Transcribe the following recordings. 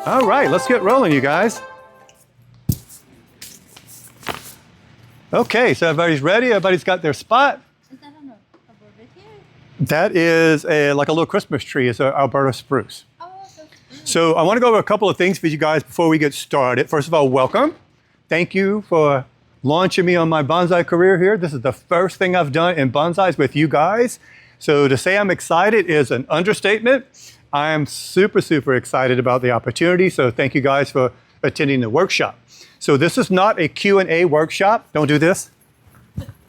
All right, let's get rolling, you guys. Okay, so everybody's ready. Everybody's got their spot. Is that on a barbecue? That is like a little Christmas tree. It's an Alberta spruce. Oh, that's good. So I want to go over a couple of things for you guys before we get started. First of all, welcome. Thank you for launching me on my bonsai career here. This is the first thing I've done in bonsais with you guys. So to say I'm excited is an understatement. I am super, super excited about the opportunity. So thank you guys for attending the workshop. So this is not a Q&A workshop. Don't do this.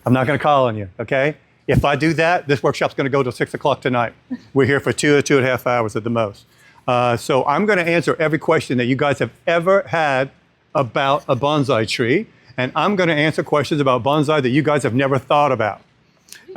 I'm not going to call on you, okay? If I do that, this workshop's going to go till 6 o'clock tonight. We're here for 2 or 2.5 hours at the most. So I'm going to answer every question that you guys have ever had about a bonsai tree. And I'm going to answer questions about bonsai that you guys have never thought about.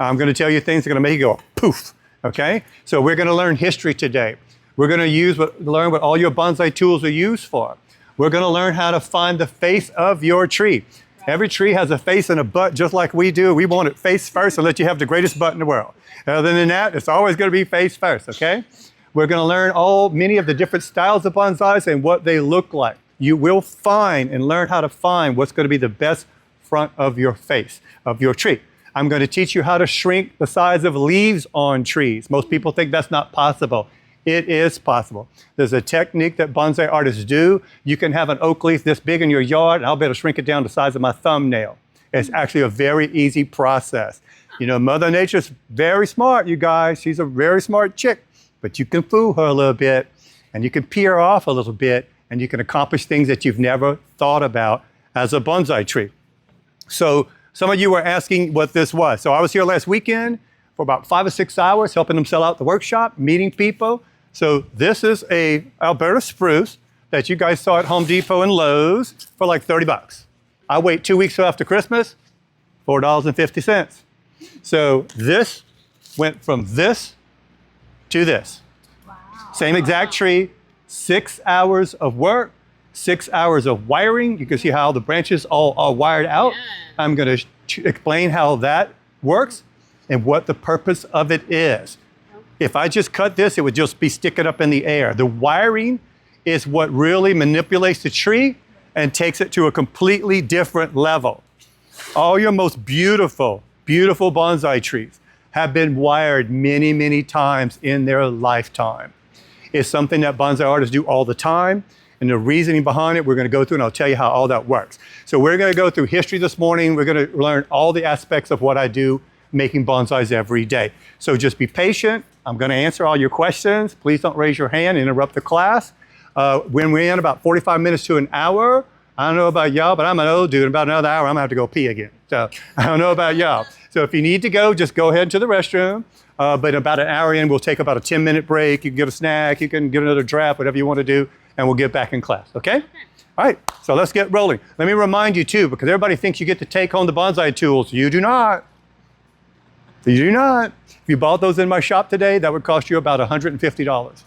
I'm going to tell you things that are going to make you go poof, okay? So we're going to learn history today. We're going to learn what all your bonsai tools are used for. We're going to learn how to find the face of your tree. Every tree has a face and a butt just like we do. We want it face first and let you have the greatest butt in the world. Other than that, it's always going to be face first, okay? We're going to learn many of the different styles of bonsais and what they look like. You will find and learn how to find what's going to be the best front of your face, of your tree. I'm going to teach you how to shrink the size of leaves on trees. Most people think that's not possible. It is possible. There's a technique that bonsai artists do. You can have an oak leaf this big in your yard, and I'll be able to shrink it down to the size of my thumbnail. It's actually a very easy process. You know, Mother Nature's very smart, you guys. She's a very smart chick, but you can fool her a little bit, and you can pee her off a little bit, and you can accomplish things that you've never thought about as a bonsai tree. So some of you were asking what this was. So I was here last weekend for about 5 or 6 hours, helping them sell out the workshop, meeting people. So this is a Alberta spruce that you guys saw at Home Depot and Lowe's for like 30 bucks. I wait 2 weeks after Christmas, $4.50. So this went from this to this. Wow. Same exact tree, 6 hours of work, 6 hours of wiring. You can see how the branches all are wired out. Yeah. I'm going to explain how that works and what the purpose of it is. If I just cut this, it would just be sticking up in the air. The wiring is what really manipulates the tree and takes it to a completely different level. All your most beautiful, beautiful bonsai trees have been wired many, many times in their lifetime. It's something that bonsai artists do all the time. And the reasoning behind it, we're going to go through, and I'll tell you how all that works. So we're going to go through history this morning. We're going to learn all the aspects of what I do making bonsais every day. So just be patient. I'm going to answer all your questions. Please don't raise your hand and interrupt the class. When we're in about 45 minutes to an hour, I don't know about y'all, but I'm an old dude. In about another hour, I'm going to have to go pee again. So I don't know about y'all. So if you need to go, just go ahead to the restroom. But about an hour in, we'll take about a 10-minute break. You can get a snack. You can get another draft, whatever you want to do, and we'll get back in class, okay? All right, so let's get rolling. Let me remind you, too, because everybody thinks you get to take home the bonsai tools. You do not. You do not. If you bought those in my shop today, that would cost you about $150.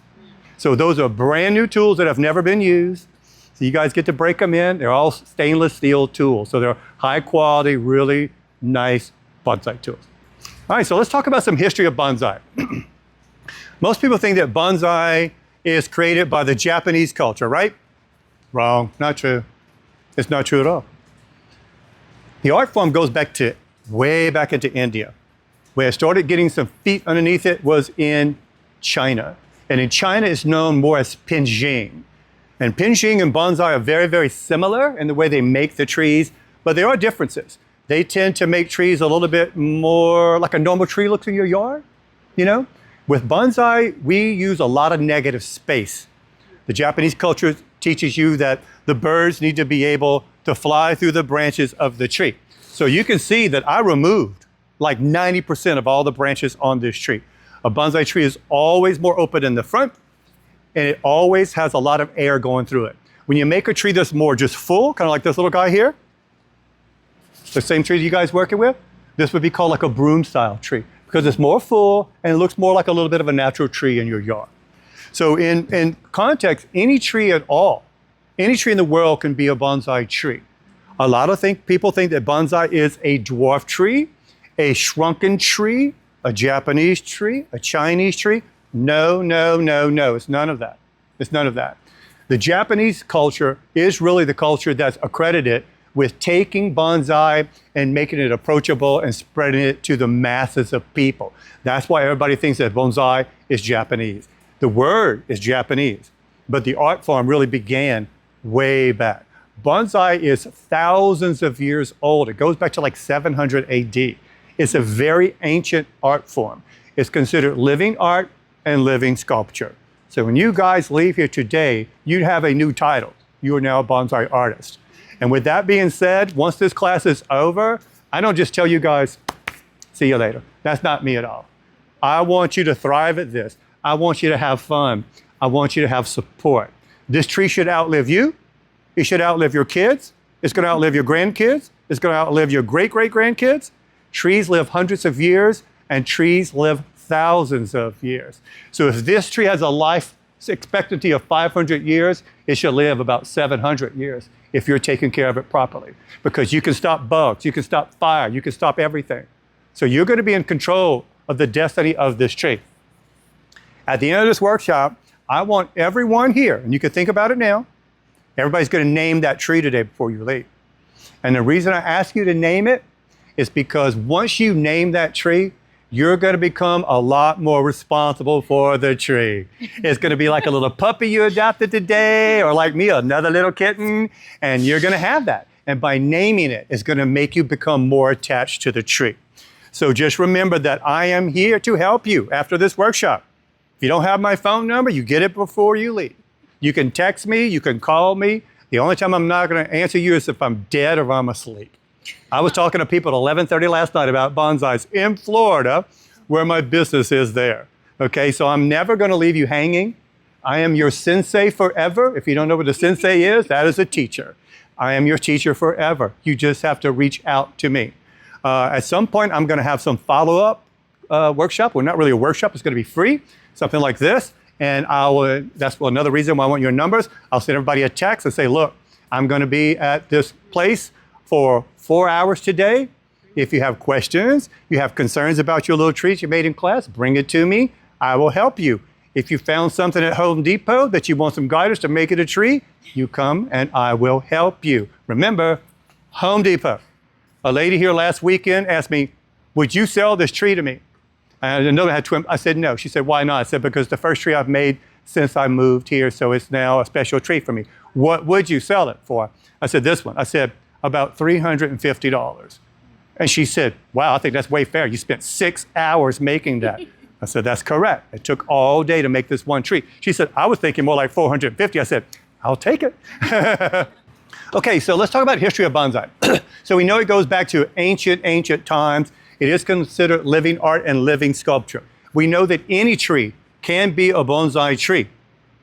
So those are brand new tools that have never been used. So you guys get to break them in. They're all stainless steel tools. So they're high quality, really nice bonsai tools. All right, so let's talk about some history of bonsai. Most people think that bonsai is created by the Japanese culture, right? Wrong, not true. It's not true at all. The art form goes back to way back into India. Where it started getting some feet underneath it was in China. And in China, it's known more as pinjing. And pinjing and bonsai are very, very similar in the way they make the trees, but there are differences. They tend to make trees a little bit more like a normal tree looks in your yard, you know? With bonsai, we use a lot of negative space. The Japanese culture teaches you that the birds need to be able to fly through the branches of the tree. So you can see that I removed like 90% of all the branches on this tree. A bonsai tree is always more open in the front, and it always has a lot of air going through it. When you make a tree that's more just full, kind of like this little guy here, the same tree you guys working with, this would be called like a broom style tree because it's more full and it looks more like a little bit of a natural tree in your yard. So in context, any tree at all, any tree in the world can be a bonsai tree. A lot of people think that bonsai is a dwarf tree, a shrunken tree, a Japanese tree, a Chinese tree. No, no, no, no. It's none of that. It's none of that. The Japanese culture is really the culture that's accredited with taking bonsai and making it approachable and spreading it to the masses of people. That's why everybody thinks that bonsai is Japanese. The word is Japanese, but the art form really began way back. Bonsai is thousands of years old. It goes back to like 700 AD. It's a very ancient art form. It's considered living art and living sculpture. So when you guys leave here today, you have a new title. You are now a bonsai artist. And with that being said, once this class is over, I don't just tell you guys, see you later. That's not me at all. I want you to thrive at this. I want you to have fun. I want you to have support. This tree should outlive you. It should outlive your kids. It's going to outlive your grandkids. It's going to outlive your great-great-grandkids. Trees live hundreds of years, and trees live thousands of years. So if this tree has a life expectancy of 500 years, it should live about 700 years if you're taking care of it properly. Because you can stop bugs, you can stop fire, you can stop everything. So you're going to be in control of the destiny of this tree. At the end of this workshop, I want everyone here, and you can think about it now, everybody's going to name that tree today before you leave. And the reason I ask you to name it is because once you name that tree, you're going to become a lot more responsible for the tree. It's going to be like a little puppy you adopted today, or like me, another little kitten, and you're going to have that. And by naming it, it's going to make you become more attached to the tree. So just remember that I am here to help you after this workshop. If you don't have my phone number, you get it before you leave. You can text me, you can call me. The only time I'm not going to answer you is if I'm dead or I'm asleep. I was talking to people at 11:30 last night about bonsais in Florida, where my business is there. Okay, so I'm never going to leave you hanging. I am your sensei forever. If you don't know what a sensei is, that is a teacher. I am your teacher forever. You just have to reach out to me. At some point, I'm going to have some follow-up workshop. Well, not really a workshop. It's going to be free, something like this. And that's another reason why I want your numbers. I'll send everybody a text and say, look, I'm going to be at this place for 4 hours today. If you have questions, you have concerns about your little trees you made in class, bring it to me. I will help you. If you found something at Home Depot that you want some guidance to make it a tree, you come and I will help you. Remember, Home Depot. A lady here last weekend asked me, would you sell this tree to me? And another had twin. I said, no. She said, why not? I said, because the first tree I've made since I moved here, so it's now a special tree for me. What would you sell it for? I said, this one. I said, about $350. And she said, wow, I think that's way fair. You spent 6 hours making that. I said, that's correct. It took all day to make this one tree. She said, I was thinking more like 450. I said, I'll take it. Okay, so let's talk about history of bonsai. So we know it goes back to ancient times. It is considered living art and living sculpture. We know that any tree can be a bonsai tree.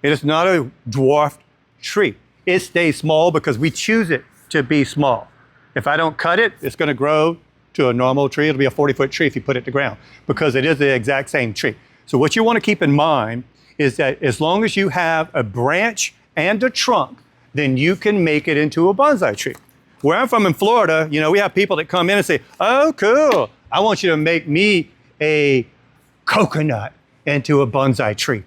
It is not a dwarfed tree. It stays small because we choose it to be small. If I don't cut it, it's going to grow to a normal tree. It'll be a 40-foot tree if you put it to ground because it is the exact same tree. So what you want to keep in mind is that as long as you have a branch and a trunk, then you can make it into a bonsai tree. Where I'm from in Florida, you know, we have people that come in and say, oh, cool. I want you to make me a coconut into a bonsai tree.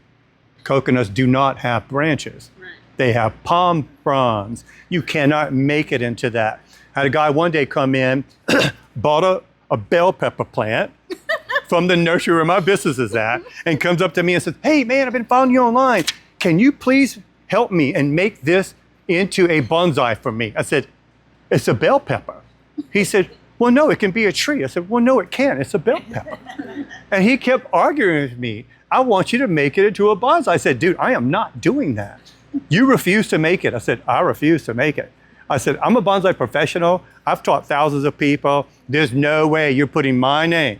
Coconuts do not have branches. Right. They have palm fronds. You cannot make it into that. I had a guy one day come in, bought a bell pepper plant from the nursery where my business is at, and comes up to me and says, hey, man, I've been following you online. Can you please help me and make this into a bonsai for me? I said, it's a bell pepper. He said, well, no, it can be a tree. I said, well, no, it can't. It's a bell pepper. And he kept arguing with me. I want you to make it into a bonsai. I said, dude, I am not doing that. You refuse to make it. I said, I refuse to make it. I said, I'm a bonsai professional. I've taught thousands of people. There's no way you're putting my name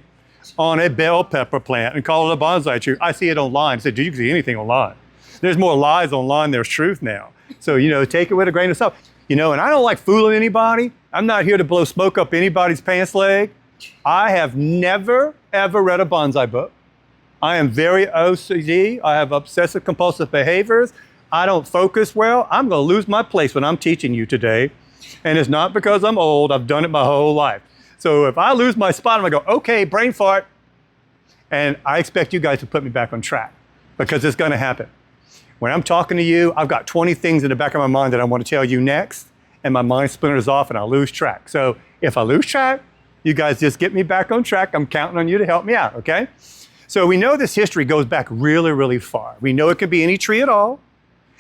on a bell pepper plant and call it a bonsai tree. I see it online. I said, dude, you can see anything online. There's more lies online, there's truth now. So, you know, take it with a grain of salt. You know, and I don't like fooling anybody. I'm not here to blow smoke up anybody's pants leg. I have never, ever read a bonsai book. I am very OCD. I have obsessive compulsive behaviors. I don't focus well. I'm going to lose my place when I'm teaching you today. And it's not because I'm old. I've done it my whole life. So if I lose my spot, I'm going to go, okay, brain fart. And I expect you guys to put me back on track because it's going to happen. When I'm talking to you, I've got 20 things in the back of my mind that I want to tell you next, and my mind splinters off and I lose track. So if I lose track, you guys just get me back on track. I'm counting on you to help me out, okay? So we know this history goes back really, really far. We know it could be any tree at all.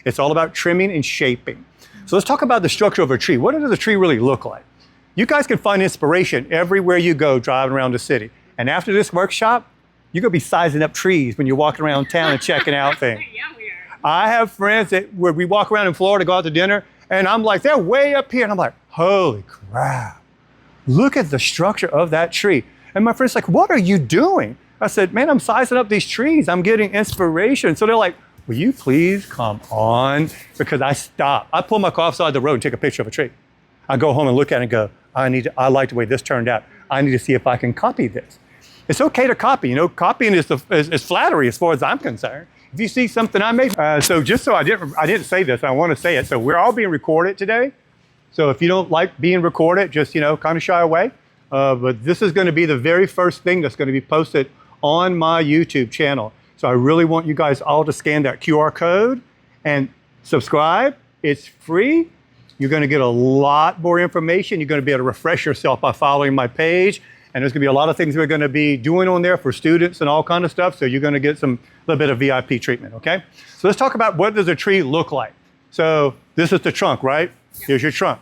It's all about trimming and shaping. So let's talk about the structure of a tree. What does a tree really look like? You guys can find inspiration everywhere you go driving around the city. And after this workshop, you're gonna be sizing up trees when you're walking around town and checking out things. Yeah, we are. I have friends where we walk around in Florida, go out to dinner, and I'm like, they're way up here. And I'm like, holy crap. Look at the structure of that tree. And my friend's like, what are you doing? I said, man, I'm sizing up these trees. I'm getting inspiration. So they're like, will you please come on? Because I stop. I pull my car offside the road and take a picture of a tree. I go home and look at it and go, I like the way this turned out. I need to see if I can copy this. It's okay to copy. You know, copying is flattery as far as I'm concerned. If you see something I made, so just so I didn't say this, I want to say it. So we're all being recorded today. So if you don't like being recorded, just, you know, kind of shy away. But this is going to be the very first thing that's going to be posted on my YouTube channel. So I really want you guys all to scan that QR code and subscribe. It's free. You're going to get a lot more information. You're going to be able to refresh yourself by following my page. And there's going to be a lot of things we're going to be doing on there for students and all kind of stuff. So you're going to get a little bit of VIP treatment, okay? So let's talk about what does a tree look like. So this is the trunk, right? Here's your trunk.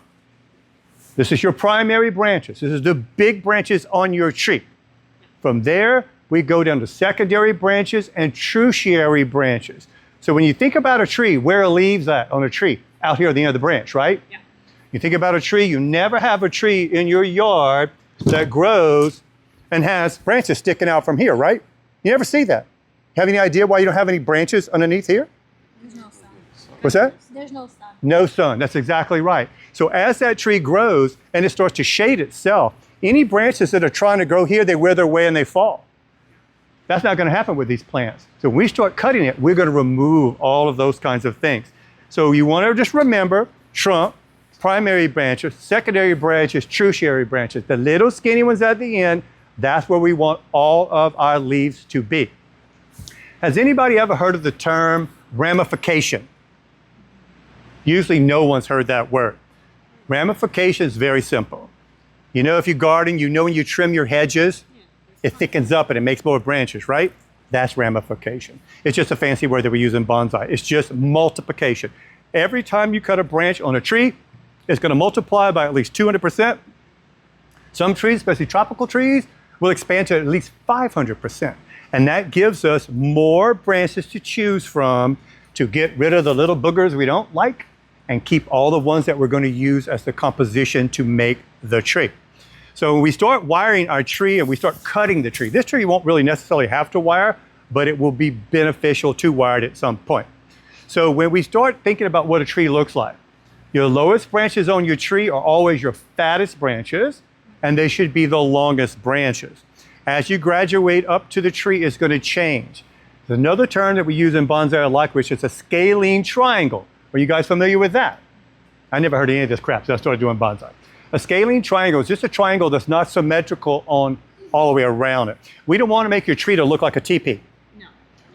This is your primary branches. This is the big branches on your tree. From there, we go down to secondary branches and tertiary branches. So when you think about a tree, where are leaves at on a tree? Out here at the end of the branch, right? Yeah. You think about a tree, you never have a tree in your yard that grows and has branches sticking out from here, right? You never see that. Have any idea why you don't have any branches underneath here? There's no sun. What's that? There's no sun. No sun, that's exactly right. So as that tree grows and it starts to shade itself, any branches that are trying to grow here, they wither away and they fall. That's not going to happen with these plants. So when we start cutting it, we're going to remove all of those kinds of things. So you want to just remember trunk, primary branches, secondary branches, tertiary branches. The little skinny ones at the end, that's where we want all of our leaves to be. Has anybody ever heard of the term ramification? Usually no one's heard that word. Ramification is very simple. You know, if you garden, you know when you trim your hedges, it thickens up and it makes more branches, right? That's ramification. It's just a fancy word that we use in bonsai. It's just multiplication. Every time you cut a branch on a tree, it's going to multiply by at least 200%. Some trees, especially tropical trees, will expand to at least 500%. And that gives us more branches to choose from to get rid of the little boogers we don't like and keep all the ones that we're going to use as the composition to make the tree. So when we start wiring our tree and we start cutting the tree, this tree won't really necessarily have to wire, but it will be beneficial to wire it at some point. So when we start thinking about what a tree looks like, your lowest branches on your tree are always your fattest branches, and they should be the longest branches. As you graduate up to the tree, it's going to change. There's another term that we use in bonsai I like, which is a scalene triangle. Are you guys familiar with that? I never heard any of this crap, so I started doing bonsai. A scalene triangle is just a triangle that's not symmetrical on all the way around it. We don't want to make your tree to look like a teepee. No.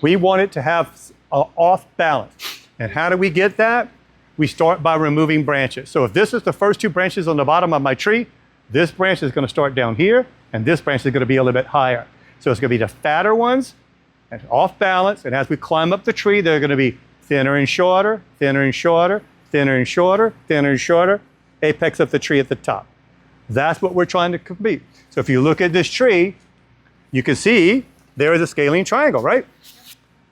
We want it to have an off balance. And how do we get that? We start by removing branches. So if this is the first two branches on the bottom of my tree, this branch is going to start down here, and this branch is going to be a little bit higher. So it's going to be the fatter ones and off balance. And as we climb up the tree, they're going to be thinner and shorter, thinner and shorter, thinner and shorter, thinner and shorter, apex of the tree at the top. That's what we're trying to complete. So if you look at this tree, you can see there is a scalene triangle, right?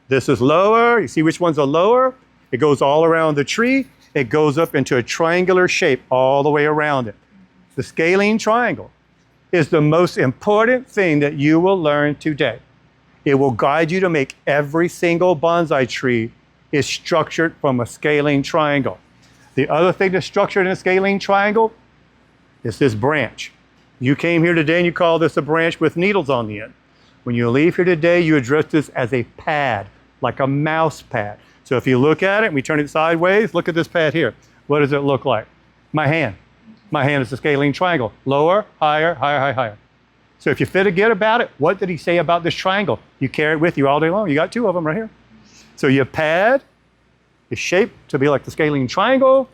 This is lower. You see which ones are lower? It goes all around the tree. It goes up into a triangular shape all the way around it. The scalene triangle is the most important thing that you will learn today. It will guide you to make every single bonsai tree is structured from a scalene triangle. The other thing that's structured in a scalene triangle is this branch. You came here today and you call this a branch with needles on the end. When you leave here today, you address this as a pad, like a mouse pad. So if you look at it and we turn it sideways, look at this pad here. What does it look like? My hand. My hand is a scalene triangle. Lower, higher, higher, higher, higher. So if you forget about it, what did he say about this triangle? You carry it with you all day long. You got two of them right here. So your pad is shaped to be like the scalene triangle,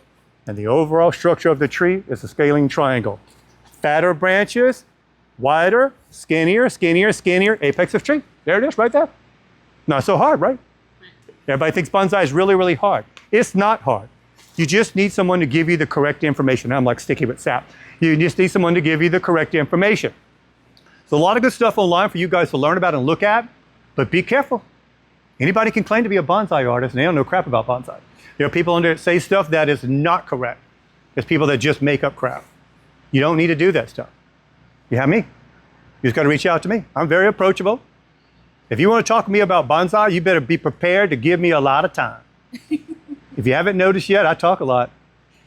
and the overall structure of the tree is a scalene triangle. Fatter branches, wider, skinnier, skinnier, skinnier, apex of tree. There it is right there. Not so hard, right? Everybody thinks bonsai is really, really hard. It's not hard. You just need someone to give you the correct information. I'm like sticky with sap. You just need someone to give you the correct information. So a lot of good stuff online for you guys to learn about and look at, but be careful. Anybody can claim to be a bonsai artist and they don't know crap about bonsai. There are people on there that say stuff that is not correct. There's people that just make up crap. You don't need to do that stuff. You have me. You just got to reach out to me. I'm very approachable. If you want to talk to me about bonsai, you better be prepared to give me a lot of time. If you haven't noticed yet, I talk a lot.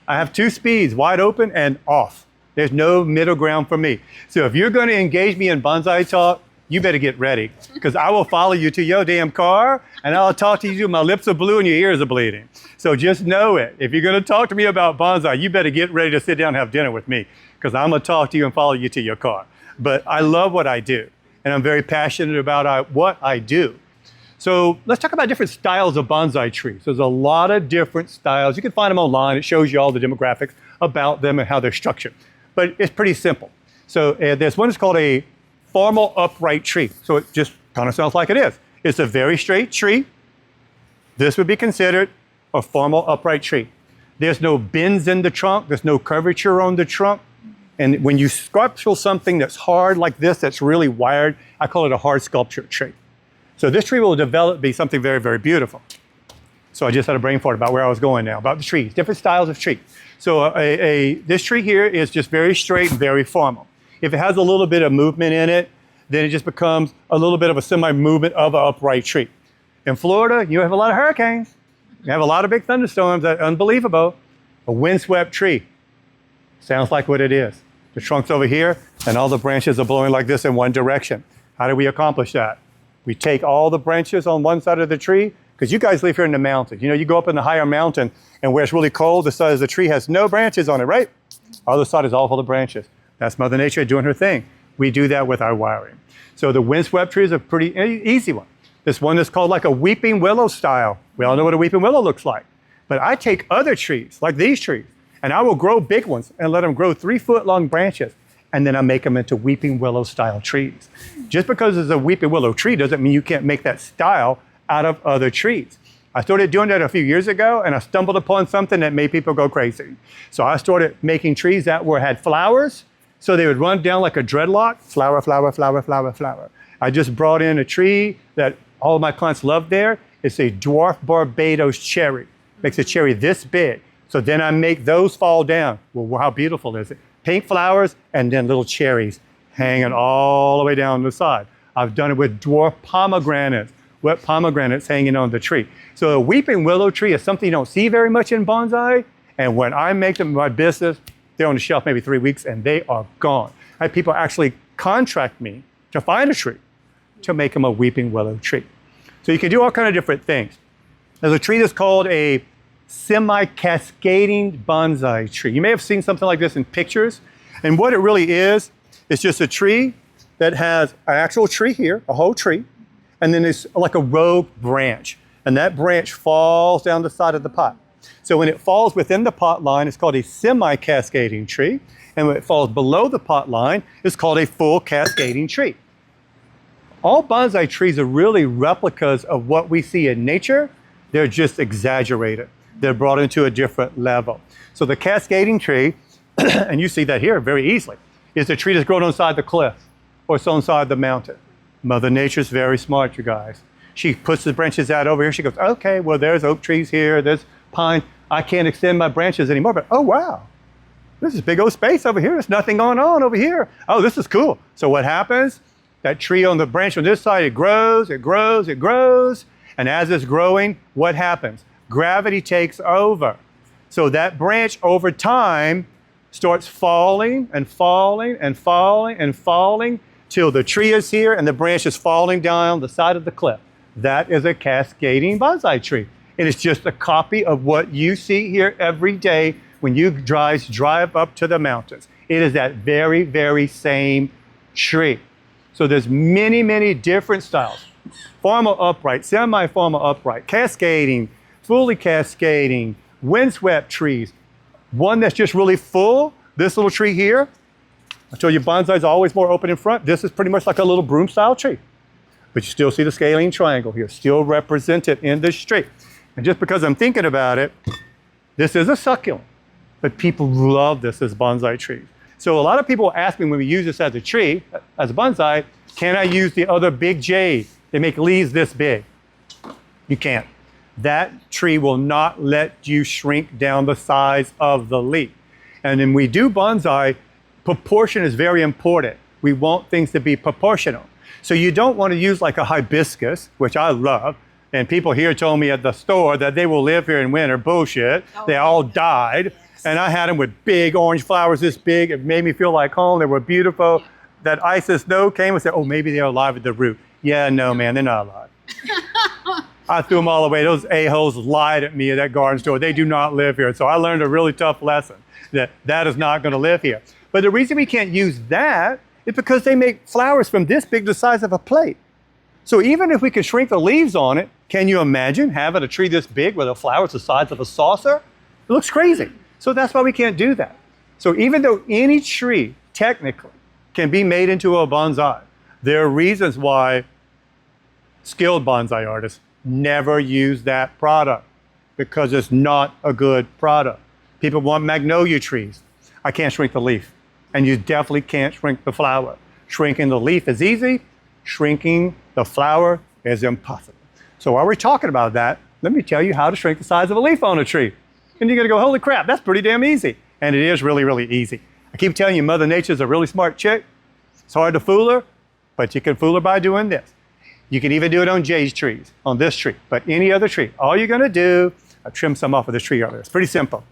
I have 2 speeds, wide open and off. There's no middle ground for me. So if you're going to engage me in bonsai talk, you better get ready, because I will follow you to your damn car and I'll talk to you till my lips are blue and your ears are bleeding. So just know it. If you're going to talk to me about bonsai, you better get ready to sit down and have dinner with me, because I'm going to talk to you and follow you to your car. But I love what I do, and I'm very passionate about what I do. So let's talk about different styles of bonsai trees. There's a lot of different styles. You can find them online. It shows you all the demographics about them and how they're structured. But it's pretty simple. So there's one that's called a formal upright tree. So it just kind of sounds like it is. It's a very straight tree. This would be considered a formal upright tree. There's no bends in the trunk. There's no curvature on the trunk. And when you sculpture something that's hard like this, that's really wired, I call it a hard sculpture tree. So this tree will develop to be something very, very beautiful. So I just had a brain fart about where I was going now, about the trees, different styles of tree. So this tree here is just very straight and very formal. If it has a little bit of movement in it, then it just becomes a little bit of a semi-movement of an upright tree. In Florida, you have a lot of hurricanes. You have a lot of big thunderstorms that are unbelievable. A windswept tree sounds like what it is. The trunk's over here, and all the branches are blowing like this in one direction. How do we accomplish that? We take all the branches on one side of the tree, because you guys live here in the mountains. You know, you go up in the higher mountain, and where it's really cold, the side of the tree has no branches on it, right? Other side is all full of branches. That's Mother Nature doing her thing. We do that with our wiring. So the windswept tree is a pretty easy one. This one is called like a weeping willow style. We all know what a weeping willow looks like. But I take other trees, like these trees, and I will grow big ones and let them grow 3-foot long branches. And then I make them into weeping willow style trees. Just because it's a weeping willow tree doesn't mean you can't make that style out of other trees. I started doing that a few years ago, and I stumbled upon something that made people go crazy. So I started making trees that had flowers, so they would run down like a dreadlock, flower, flower, flower, flower, flower. I just brought in a tree that all of my clients love there. It's a dwarf Barbados cherry. Makes a cherry this big. So then I make those fall down. Well, how beautiful is it? Pink flowers and then little cherries hanging all the way down the side. I've done it with dwarf pomegranates, wet pomegranates hanging on the tree. So a weeping willow tree is something you don't see very much in bonsai. And when I make them in my business, they're on the shelf maybe 3 weeks and they are gone. I have people actually contract me to find a tree to make them a weeping willow tree. So you can do all kinds of different things. There's a tree that's called a semi-cascading bonsai tree. You may have seen something like this in pictures. And what it really is just a tree that has an actual tree here, a whole tree, and then it's like a rogue branch. And that branch falls down the side of the pot. So when it falls within the pot line, it's called a semi-cascading tree. And when it falls below the pot line, it's called a full cascading tree. All bonsai trees are really replicas of what we see in nature. They're just exaggerated. They're brought into a different level. So the cascading tree, and you see that here very easily, is the tree that's grown on the side of the cliff or it's on the side of the mountain. Mother Nature's very smart, you guys. She puts the branches out over here. She goes, okay, well, there's oak trees here, there's pine. I can't extend my branches anymore, but oh, wow. This is big old space over here. There's nothing going on over here. Oh, this is cool. So what happens? That tree on the branch on this side, it grows, it grows, it grows. And as it's growing, what happens? Gravity takes over. So that branch over time starts falling and falling and falling and falling till the tree is here and the branch is falling down the side of the cliff. That is a cascading bonsai tree. And it's just a copy of what you see here every day when you drive up to the mountains. It is that very, very same tree. So there's many, many different styles. Formal upright, semi-formal upright, cascading, fully cascading, windswept trees. One that's just really full, this little tree here. I told you bonsai is always more open in front. This is pretty much like a little broom style tree. But you still see the scalene triangle here, still represented in this tree. And just because I'm thinking about it, this is a succulent, but people love this as bonsai trees. So a lot of people ask me when we use this as a tree, as a bonsai, can I use the other big jade? They make leaves this big. You can't. That tree will not let you shrink down the size of the leaf. And when we do bonsai, proportion is very important. We want things to be proportional. So you don't want to use like a hibiscus, which I love. And people here told me at the store that they will live here in winter. Bullshit. They all died. And I had them with big orange flowers this big. It made me feel like home. They were beautiful. That ice and snow came and said, oh, maybe they're alive at the root. Yeah, no, man, they're not alive. I threw them all away. Those a-holes lied at me at that garden store. They do not live here. So I learned a really tough lesson that that is not going to live here. But the reason we can't use that is because they make flowers from this big, the size of a plate. So even if we could shrink the leaves on it, can you imagine having a tree this big with a flower the size of a saucer? It looks crazy. So that's why we can't do that. So even though any tree technically can be made into a bonsai, there are reasons why skilled bonsai artists never use that product because it's not a good product. People want magnolia trees. I can't shrink the leaf. And you definitely can't shrink the flower. Shrinking the leaf is easy. Shrinking the flower is impossible. So while we're talking about that, let me tell you how to shrink the size of a leaf on a tree. And you're gonna go, holy crap, that's pretty damn easy. And it is really, really easy. I keep telling you, Mother Nature's a really smart chick. It's hard to fool her, but you can fool her by doing this. You can even do it on jade trees, on this tree, but any other tree. All you're gonna do, I trimmed some off of this tree earlier. It's pretty simple.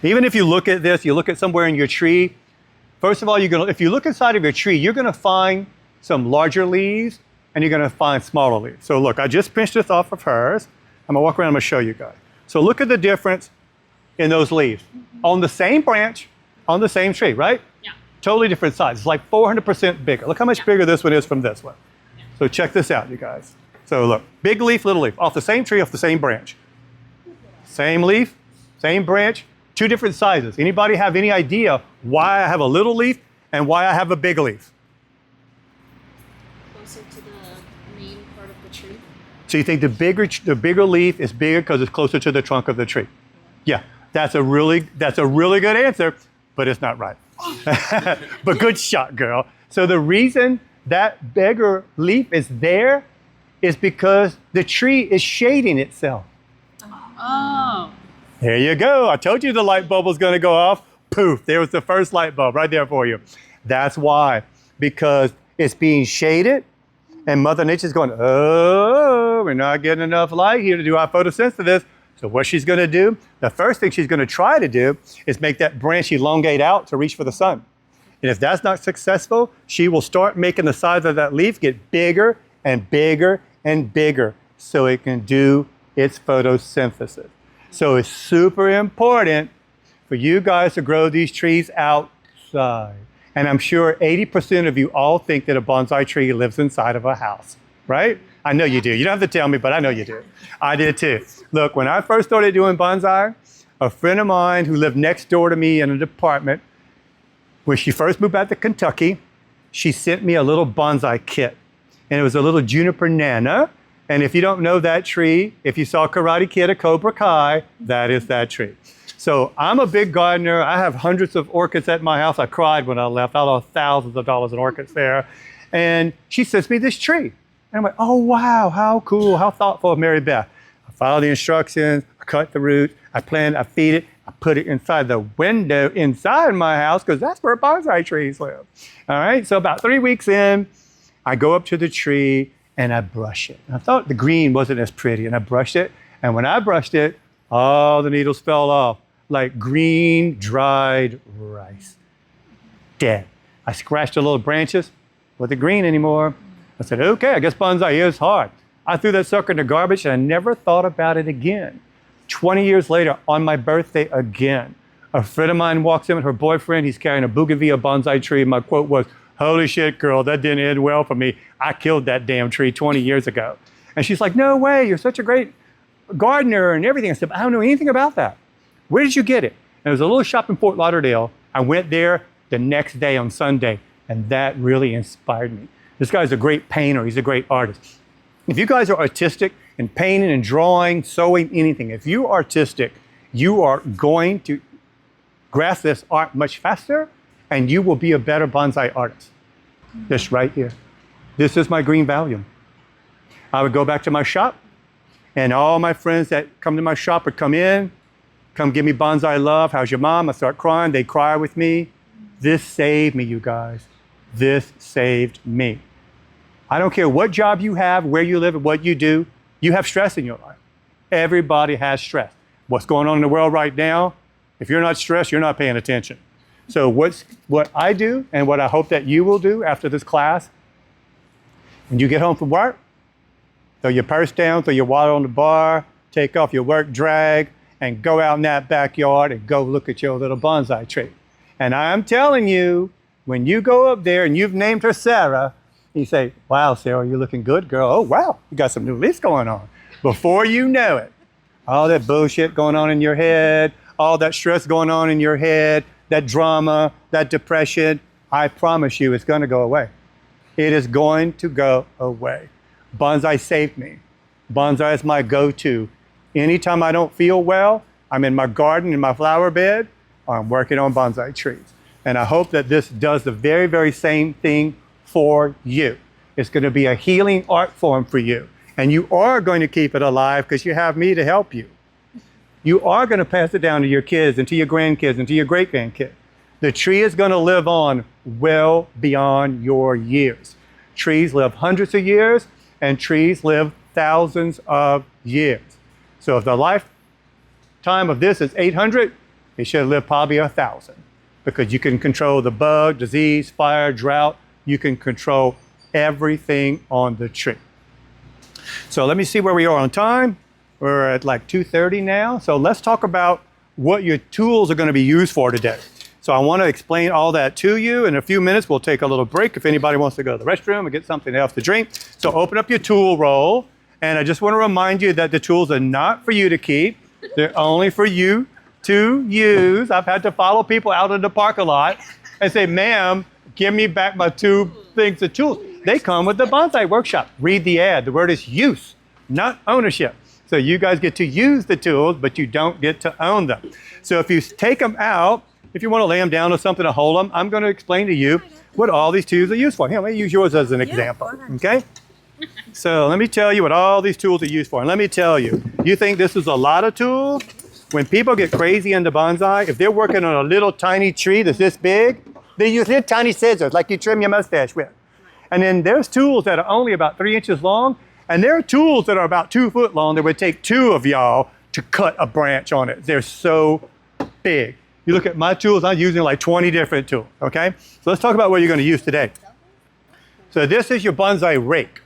Even if you look at this, you look at somewhere in your tree, first of all, if you look inside of your tree, you're gonna find some larger leaves and you're gonna find smaller leaves. So look, I just pinched this off of hers. I'm gonna walk around, I'm gonna show you guys. So look at the difference in those leaves. On the same branch, on the same tree, right? Yeah. Totally different size. It's like 400% bigger. Look how much bigger this one is from this one. Yeah. So check this out, you guys. So look, big leaf, little leaf, off the same tree, off the same branch. Same leaf, same branch, two different sizes. Anybody have any idea why I have a little leaf and why I have a big leaf? Closer to the main part of the tree. So you think the bigger leaf is bigger because it's closer to the trunk of the tree? Yeah, that's a really good answer, but it's not right. But good shot, girl. So the reason that bigger leaf is there is because the tree is shading itself. Oh. There you go. I told you the light bulb was going to go off. Poof, there was the first light bulb right there for you. That's why, because it's being shaded and Mother Nature's going, oh, we're not getting enough light here to do our photosynthesis. So what she's going to do, the first thing she's going to try to do is make that branch elongate out to reach for the sun. And if that's not successful, she will start making the size of that leaf get bigger and bigger and bigger so it can do its photosynthesis. So it's super important for you guys to grow these trees outside. And I'm sure 80% of you all think that a bonsai tree lives inside of a house, right? I know you do. You don't have to tell me, but I know you do. I did too. Look, when I first started doing bonsai, a friend of mine who lived next door to me in an apartment, when she first moved back to Kentucky, she sent me a little bonsai kit. And it was a little juniper nana. And if you don't know that tree, if you saw Karate Kid or Cobra Kai, that is that tree. So I'm a big gardener. I have hundreds of orchids at my house. I cried when I left. I lost thousands of dollars in orchids there. And she sends me this tree. And I'm like, oh, wow, how cool, how thoughtful of Mary Beth. I follow the instructions, I cut the roots, I plant, I feed it, I put it inside the window inside my house because that's where bonsai trees live. All right, so about 3 weeks in, I go up to the tree and I brush it. And I thought the green wasn't as pretty and I brushed it. And when I brushed it, all the needles fell off like green dried rice. Dead. I scratched the little branches, wasn't green anymore. I said, okay, I guess bonsai is hard. I threw that sucker in the garbage and I never thought about it again. 20 years later, on my birthday again, a friend of mine walks in with her boyfriend. He's carrying a bougainvillea bonsai tree. My quote was, holy shit, girl, that didn't end well for me. I killed that damn tree 20 years ago. And she's like, no way, you're such a great gardener and everything. I said, I don't know anything about that. Where did you get it? And there was a little shop in Fort Lauderdale. I went there the next day on Sunday, and that really inspired me. This guy's a great painter. He's a great artist. If you guys are artistic in painting and drawing, sewing, anything, if you're artistic, you are going to grasp this art much faster, and you will be a better bonsai artist. This right here. This is my green volume. I would go back to my shop, and all my friends that come to my shop would come in, come give me bonsai love. How's your mom? I start crying. They cry with me. This saved me, you guys. This saved me. I don't care what job you have, where you live, and what you do. You have stress in your life. Everybody has stress. What's going on in the world right now? If you're not stressed, you're not paying attention. So what I do, and what I hope that you will do after this class, when you get home from work, throw your purse down, throw your water on the bar, take off your work drag, and go out in that backyard and go look at your little bonsai tree. And I'm telling you, when you go up there and you've named her Sarah, you say, wow, Sarah, you're looking good, girl. Oh, wow, you got some new leaves going on. Before you know it, all that bullshit going on in your head, all that stress going on in your head, that drama, that depression, I promise you it's going to go away. It is going to go away. Bonsai saved me. Bonsai is my go-to. Anytime I don't feel well, I'm in my garden, in my flower bed, or I'm working on bonsai trees. And I hope that this does the very, very same thing for you. It's going to be a healing art form for you. And you are going to keep it alive because you have me to help you. You are going to pass it down to your kids and to your grandkids and to your great-grandkids. The tree is going to live on well beyond your years. Trees live hundreds of years, and trees live thousands of years. So if the lifetime of this is 800, it should live probably 1,000, because you can control the bug, disease, fire, drought. You can control everything on the tree. So let me see where we are on time. We're at like 2:30 now. So let's talk about what your tools are going to be used for today. So I want to explain all that to you. In a few minutes, we'll take a little break if anybody wants to go to the restroom or get something else to drink. So open up your tool roll. And I just want to remind you that the tools are not for you to keep. They're only for you to use. I've had to follow people out in the parking lot and say, ma'am, give me back my 2 things of tools. They come with the Bonsai Workshop. Read the ad. The word is use, not ownership. So you guys get to use the tools, but you don't get to own them. So if you take them out, if you want to lay them down or something to hold them, I'm going to explain to you what all these tools are used for. Here, let me use yours as an example, okay? So let me tell you what all these tools are used for. And let me tell you, you think this is a lot of tools? When people get crazy into bonsai, if they're working on a little tiny tree that's this big, they use little tiny scissors like you trim your mustache with. And then there's tools that are only about 3 inches long, and there are tools that are about 2 foot long that would take 2 of y'all to cut a branch on it. They're so big. You look at my tools, I'm using like 20 different tools, okay? So let's talk about what you're going to use today. So this is your bonsai rake.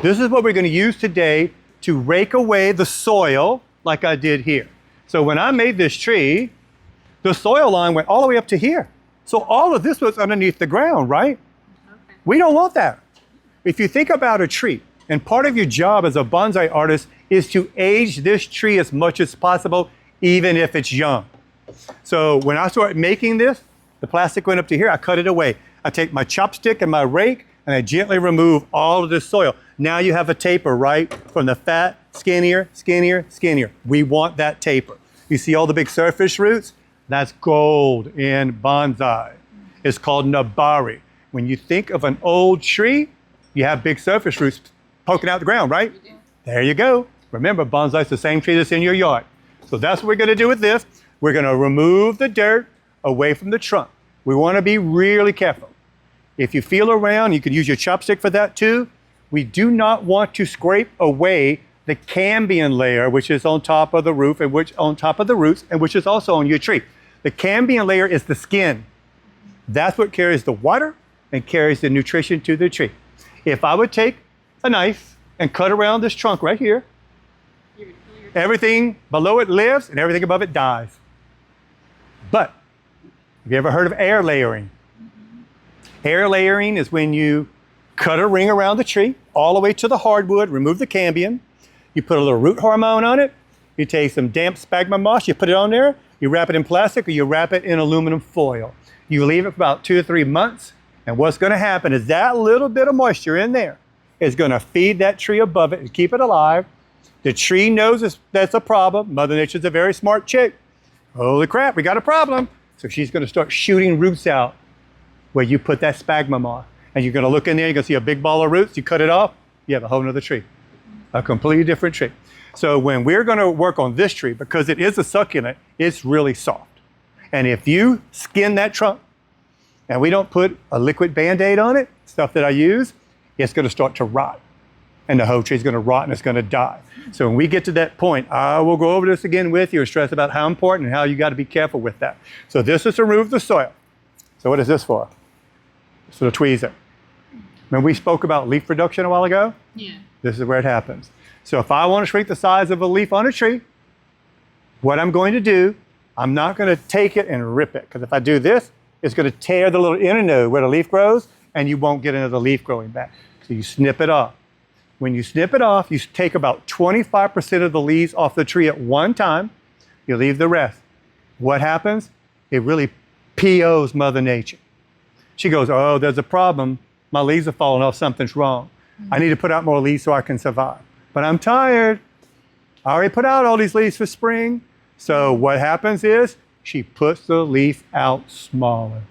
This is what we're going to use today to rake away the soil like I did here. So when I made this tree, the soil line went all the way up to here. So all of this was underneath the ground, right? Okay. We don't want that. If you think about a tree, and part of your job as a bonsai artist is to age this tree as much as possible, even if it's young. So when I started making this, the plastic went up to here, I cut it away. I take my chopstick and my rake, and I gently remove all of this soil. Now you have a taper, right? From the fat, skinnier, skinnier, skinnier. We want that taper. You see all the big surface roots? That's gold in bonsai. It's called nabari. When you think of an old tree, you have big surface roots poking out the ground, right? There you go. Remember, bonsai is the same tree that's in your yard. So that's what we're going to do with this. We're going to remove the dirt away from the trunk. We want to be really careful. If you feel around, you can use your chopstick for that too. We do not want to scrape away the cambium layer, which is on top of the roof and which on top of the roots, and which is also on your tree. The cambium layer is the skin. That's what carries the water and carries the nutrition to the tree. If I would take a knife and cut around this trunk right here, everything below it lives and everything above it dies. But have you ever heard of air layering? Air layering is when you cut a ring around the tree all the way to the hardwood, remove the cambium, You put a little root hormone on it. You take some damp sphagnum moss, you put it on there, you wrap it in plastic or you wrap it in aluminum foil. You leave it for about 2 or 3 months, and what's gonna happen is that little bit of moisture in there is gonna feed that tree above it and keep it alive. The tree knows that's a problem. Mother Nature's a very smart chick. Holy crap, we got a problem. So she's gonna start shooting roots out where you put that sphagnum moss. And you're gonna look in there, you're gonna see a big ball of roots, you cut it off, you have a whole nother tree. A completely different tree. So when we're gonna work on this tree, because it is a succulent, it's really soft. And if you skin that trunk, and we don't put a liquid Band-Aid on it, stuff that I use, it's gonna start to rot. And the whole tree's gonna rot and it's gonna die. So when we get to that point, I will go over this again with you and stress about how important and how you gotta be careful with that. So this is to remove the soil. So what is this for? It's for the tweezer. Remember we spoke about leaf production a while ago? Yeah. This is where it happens. So if I want to shrink the size of a leaf on a tree, what I'm going to do, I'm not going to take it and rip it. Because if I do this, it's going to tear the little inner node where the leaf grows, and you won't get another leaf growing back. So you snip it off. When you snip it off, you take about 25% of the leaves off the tree at one time. You leave the rest. What happens? It really POs Mother Nature. She goes, oh, there's a problem. My leaves are falling off. Something's wrong. I need to put out more leaves so I can survive. But I'm tired. I already put out all these leaves for spring. So what happens is she puts the leaf out smaller.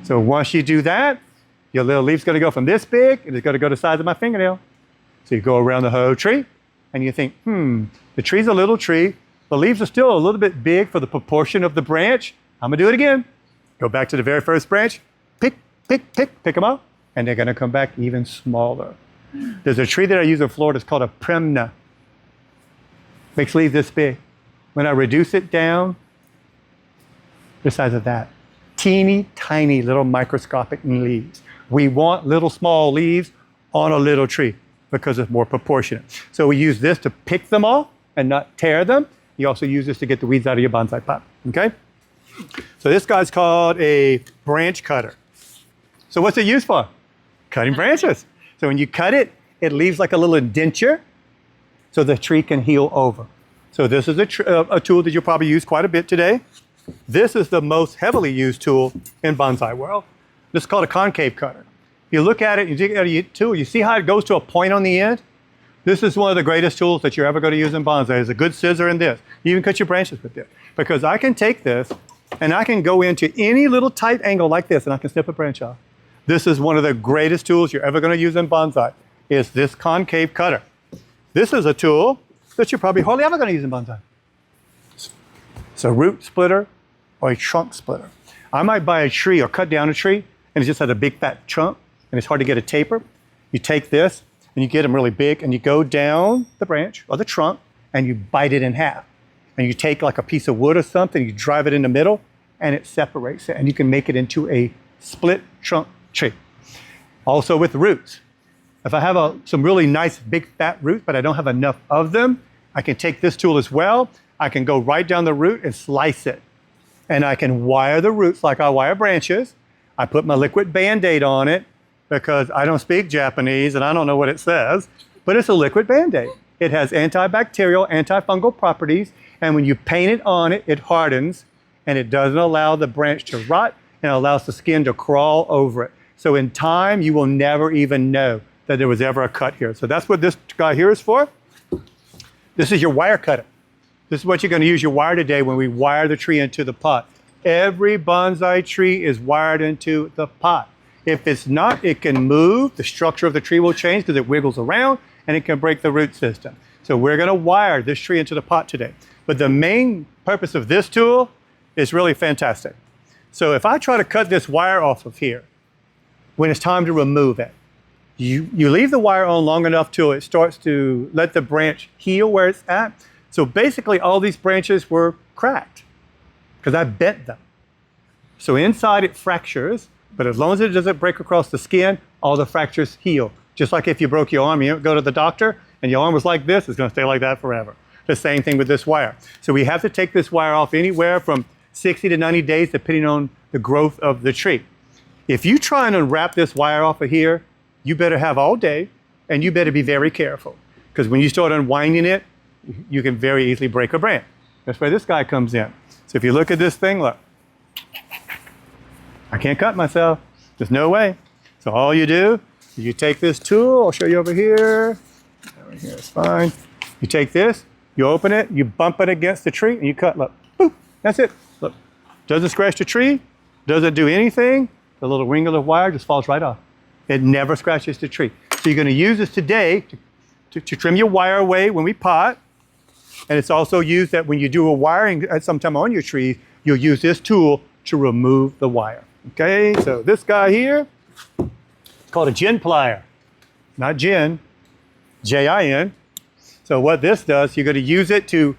So once you do that, your little leaf's gonna go from this big, and it's gonna go to the size of my fingernail. So you go around the whole tree, and you think, the tree's a little tree. The leaves are still a little bit big for the proportion of the branch. I'm gonna do it again. Go back to the very first branch, pick them up, and they're gonna come back even smaller. There's a tree that I use in Florida, it's called a primna. Makes leaves this big. When I reduce it down, the size of that. Teeny tiny little microscopic leaves. We want little small leaves on a little tree because it's more proportionate. So we use this to pick them off and not tear them. You also use this to get the weeds out of your bonsai pot, okay? So this guy's called a branch cutter. So what's it used for? Cutting branches. So when you cut it, it leaves like a little indenture so the tree can heal over. So this is a tool that you'll probably use quite a bit today. This is the most heavily used tool in bonsai world. This is called a concave cutter. If you look at it, you dig out a tool, you see how it goes to a point on the end? This is one of the greatest tools that you're ever going to use in bonsai. There's a good scissor in this. You even cut your branches with this. Because I can take this and I can go into any little tight angle like this and I can snip a branch off. This is one of the greatest tools you're ever going to use in bonsai, is this concave cutter. This is a tool that you're probably hardly ever going to use in bonsai. It's a root splitter or a trunk splitter. I might buy a tree or cut down a tree and it just has a big fat trunk and it's hard to get a taper. You take this and you get them really big and you go down the branch or the trunk and you bite it in half. And you take like a piece of wood or something, you drive it in the middle and it separates it and you can make it into a split trunk tree. Also with roots. If I have some really nice big fat roots, but I don't have enough of them, I can take this tool as well. I can go right down the root and slice it. And I can wire the roots like I wire branches. I put my liquid Band-Aid on it because I don't speak Japanese and I don't know what it says, but it's a liquid Band-Aid. It has antibacterial, antifungal properties, and when you paint it on it, it hardens and it doesn't allow the branch to rot and it allows the skin to crawl over it. So in time, you will never even know that there was ever a cut here. So that's what this guy here is for. This is your wire cutter. This is what you're going to use your wire today when we wire the tree into the pot. Every bonsai tree is wired into the pot. If it's not, it can move. The structure of the tree will change because it wiggles around and it can break the root system. So we're going to wire this tree into the pot today. But the main purpose of this tool is really fantastic. So if I try to cut this wire off of here, when it's time to remove it, you leave the wire on long enough till it starts to let the branch heal where it's at. So basically all these branches were cracked because I bent them. So inside it fractures, but as long as it doesn't break across the skin, all the fractures heal. Just like if you broke your arm, you don't go to the doctor and your arm was like this, it's gonna stay like that forever. The same thing with this wire. So we have to take this wire off anywhere from 60 to 90 days depending on the growth of the tree. If you try and unwrap this wire off of here, you better have all day and you better be very careful. Because when you start unwinding it, you can very easily break a branch. That's where this guy comes in. So if you look at this thing, look. I can't cut myself. There's no way. So all you do is you take this tool. I'll show you over here. Over here, it's fine. You take this, you open it, you bump it against the tree, and you cut. Look, boop. That's it. Look, doesn't scratch the tree, doesn't do anything. The little ring of the wire just falls right off. It never scratches the tree. So you're going to use this today to trim your wire away when we pot. And it's also used that when you do a wiring at some time on your tree, you'll use this tool to remove the wire. Okay, so this guy here, it's called a gin plier. Not gin, J-I-N. So what this does, you're going to use it to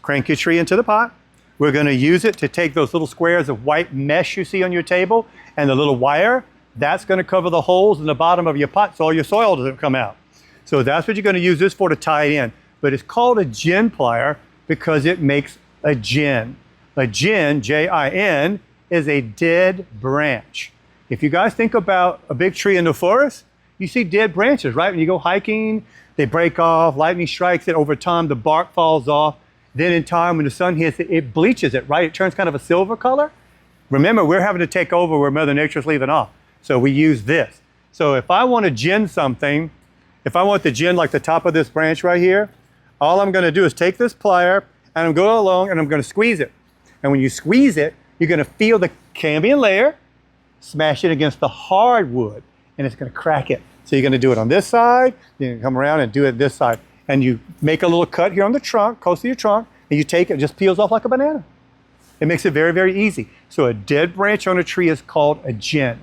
crank your tree into the pot. We're going to use it to take those little squares of white mesh you see on your table and the little wire. That's going to cover the holes in the bottom of your pot so all your soil doesn't come out. So that's what you're going to use this for, to tie it in. But it's called a gin plier because it makes a gin. A gin, J-I-N, is a dead branch. If you guys think about a big tree in the forest, you see dead branches, right? When you go hiking, they break off, lightning strikes it, over time the bark falls off. Then in time, when the sun hits it, it bleaches it, right? It turns kind of a silver color. Remember, we're having to take over where Mother Nature's leaving off. So we use this. So if I want to gin something, if I want to gin like the top of this branch right here, all I'm going to do is take this plier and I'm going along and I'm going to squeeze it. And when you squeeze it, you're going to feel the cambium layer, smash it against the hardwood, and it's going to crack it. So you're going to do it on this side, you're going to come around and do it this side. And you make a little cut here on the trunk, close to your trunk, and you take it, it just peels off like a banana. It makes it very, very easy. So a dead branch on a tree is called a gin.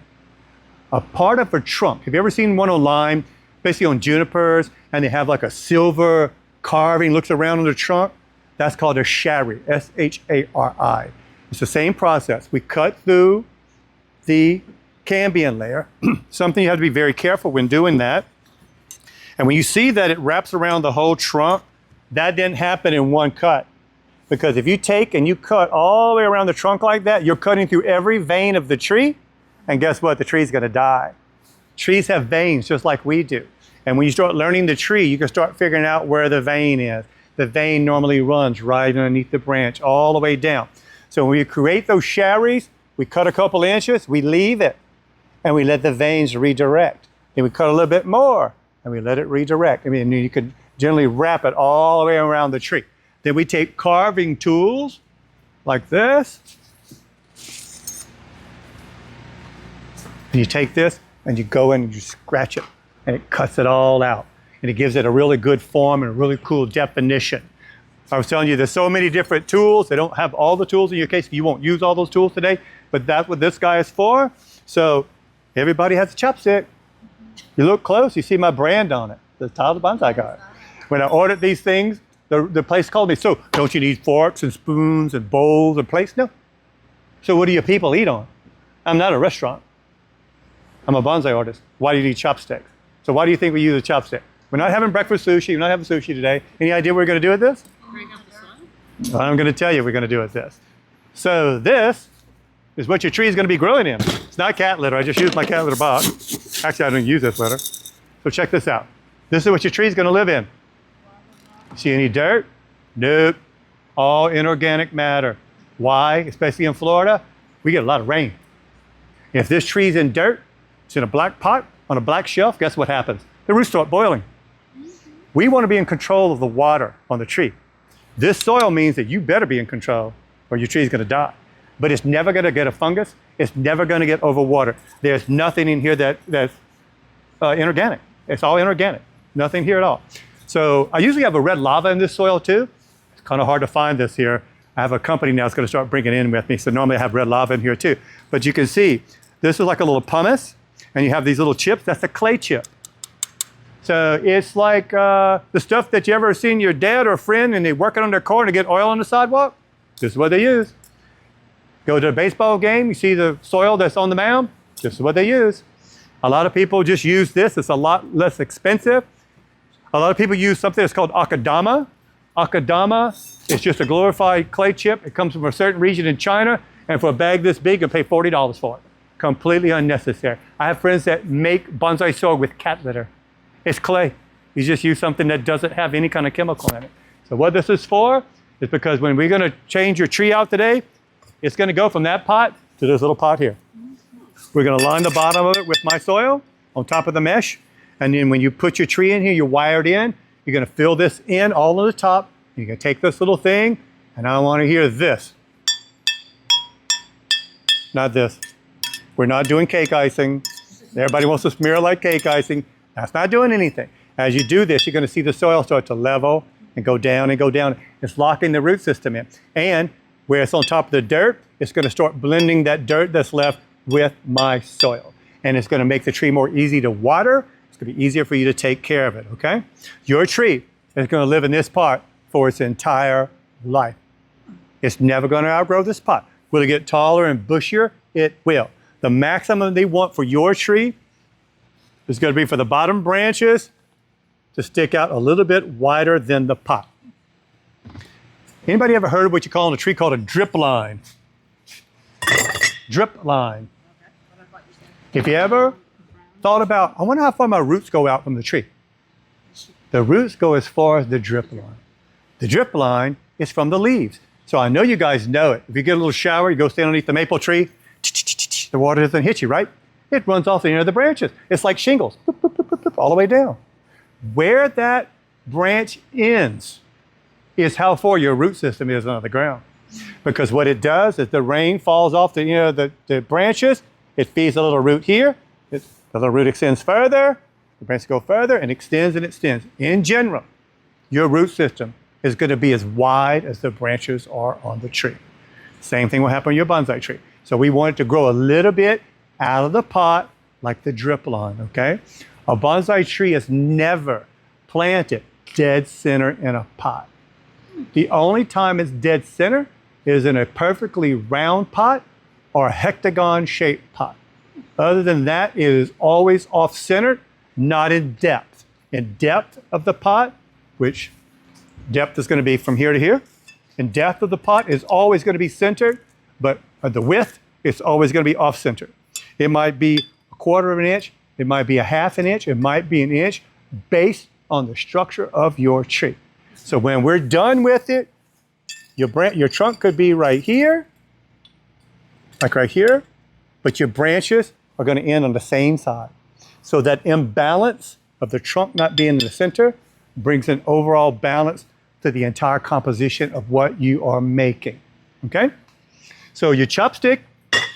A part of a trunk. Have you ever seen one online, basically on junipers, and they have like a silver carving, looks around on the trunk? That's called a shari, S-H-A-R-I. It's the same process. We cut through the cambium layer. Something you have to be very careful when doing that. And when you see that it wraps around the whole trunk, that didn't happen in one cut. Because if you take and you cut all the way around the trunk like that, you're cutting through every vein of the tree. And guess what? The tree's going to die. Trees have veins just like we do. And when you start learning the tree, you can start figuring out where the vein is. The vein normally runs right underneath the branch all the way down. So when we create those sharis, we cut a couple inches, we leave it, and we let the veins redirect. Then we cut a little bit more, and we let it redirect. I mean, you could generally wrap it all the way around the tree. Then we take carving tools like this. And you take this, and you go in and you scratch it, and it cuts it all out. And it gives it a really good form and a really cool definition. I was telling you, there's so many different tools. They don't have all the tools in your case. You won't use all those tools today, but that's what this guy is for. So everybody has a chopstick. You look close, you see my brand on it, the title of the Bonsai Guy. When I ordered these things, the place called me, so don't you need forks and spoons and bowls and plates? No. So what do your people eat on? I'm not a restaurant. I'm a bonsai artist. Why do you need chopsticks? So why do you think we use a chopstick? We're not having breakfast sushi. We're not having sushi today. Any idea what we're going to do with this? Bring up the sun? I'm going to tell you we're going to do with this. So this is what your tree is going to be growing in. It's not cat litter. I just used my cat litter box. Actually, I didn't use this litter. So check this out. This is what your tree is going to live in. See any dirt? Nope. All inorganic matter. Why? Especially in Florida, we get a lot of rain. If this tree's in dirt, it's in a black pot, on a black shelf, guess what happens? The roots start boiling. We want to be in control of the water on the tree. This soil means that you better be in control or your tree is going to die. But it's never going to get a fungus. It's never going to get overwatered. There's nothing in here that's inorganic. It's all inorganic. Nothing here at all. So I usually have a red lava in this soil too. It's kind of hard to find this here. I have a company now that's going to start bringing it in with me. So normally I have red lava in here too. But you can see this is like a little pumice. And you have these little chips. That's a clay chip. So it's like the stuff that you ever seen your dad or a friend and they working on their car to get oil on the sidewalk. This is what they use. Go to a baseball game, you see the soil that's on the mound. This is what they use. A lot of people just use this. It's a lot less expensive. A lot of people use something that's called akadama. Akadama is just a glorified clay chip. It comes from a certain region in China. And for a bag this big, you'll pay $40 for it. Completely unnecessary. I have friends that make bonsai soil with cat litter. It's clay. You just use something that doesn't have any kind of chemical in it. So what this is for is because when we're going to change your tree out today, it's going to go from that pot to this little pot here. We're going to line the bottom of it with my soil on top of the mesh. And then when you put your tree in here, you wire it in. You're going to fill this in all on the top. You're going to take this little thing, and I want to hear this. Not this. We're not doing cake icing. Everybody wants to smear like cake icing. That's not doing anything. As you do this, you're going to see the soil start to level and go down and go down. It's locking the root system in. And where it's on top of the dirt, it's going to start blending that dirt that's left with my soil. And it's going to make the tree more easy to water. It's going to be easier for you to take care of it, okay? Your tree is going to live in this pot for its entire life. It's never going to outgrow this pot. Will it get taller and bushier? It will. The maximum they want for your tree is going to be for the bottom branches to stick out a little bit wider than the pot. Anybody ever heard of what you call in a tree called a drip line? Drip line. If you ever thought about, I wonder how far my roots go out from the tree. The roots go as far as the drip line. The drip line is from the leaves. So I know you guys know it. If you get a little shower, you go stand underneath the maple tree, the water doesn't hit you, right? It runs off the end of the branches. It's like shingles, all the way down. Where that branch ends is how far your root system is under the ground. Because what it does is the rain falls off the branches, it feeds a little root here, the little root extends further, the branches go further and extends and extends. In general, your root system is going to be as wide as the branches are on the tree. Same thing will happen on your bonsai tree. So we want it to grow a little bit out of the pot like the drip line, okay? A bonsai tree is never planted dead center in a pot. The only time it's dead center is in a perfectly round pot or a hectagon-shaped pot. Other than that, it is always off-centered, not in depth. In depth of the pot, which depth is going to be from here to here, in depth of the pot is always going to be centered, but the width is always going to be off-centered. It might be a quarter of an inch, it might be a half an inch, it might be an inch, based on the structure of your tree. So when we're done with it, your trunk could be right here, like right here, but your branches are going to end on the same side. So that imbalance of the trunk not being in the center brings an overall balance to the entire composition of what you are making, okay? So your chopstick,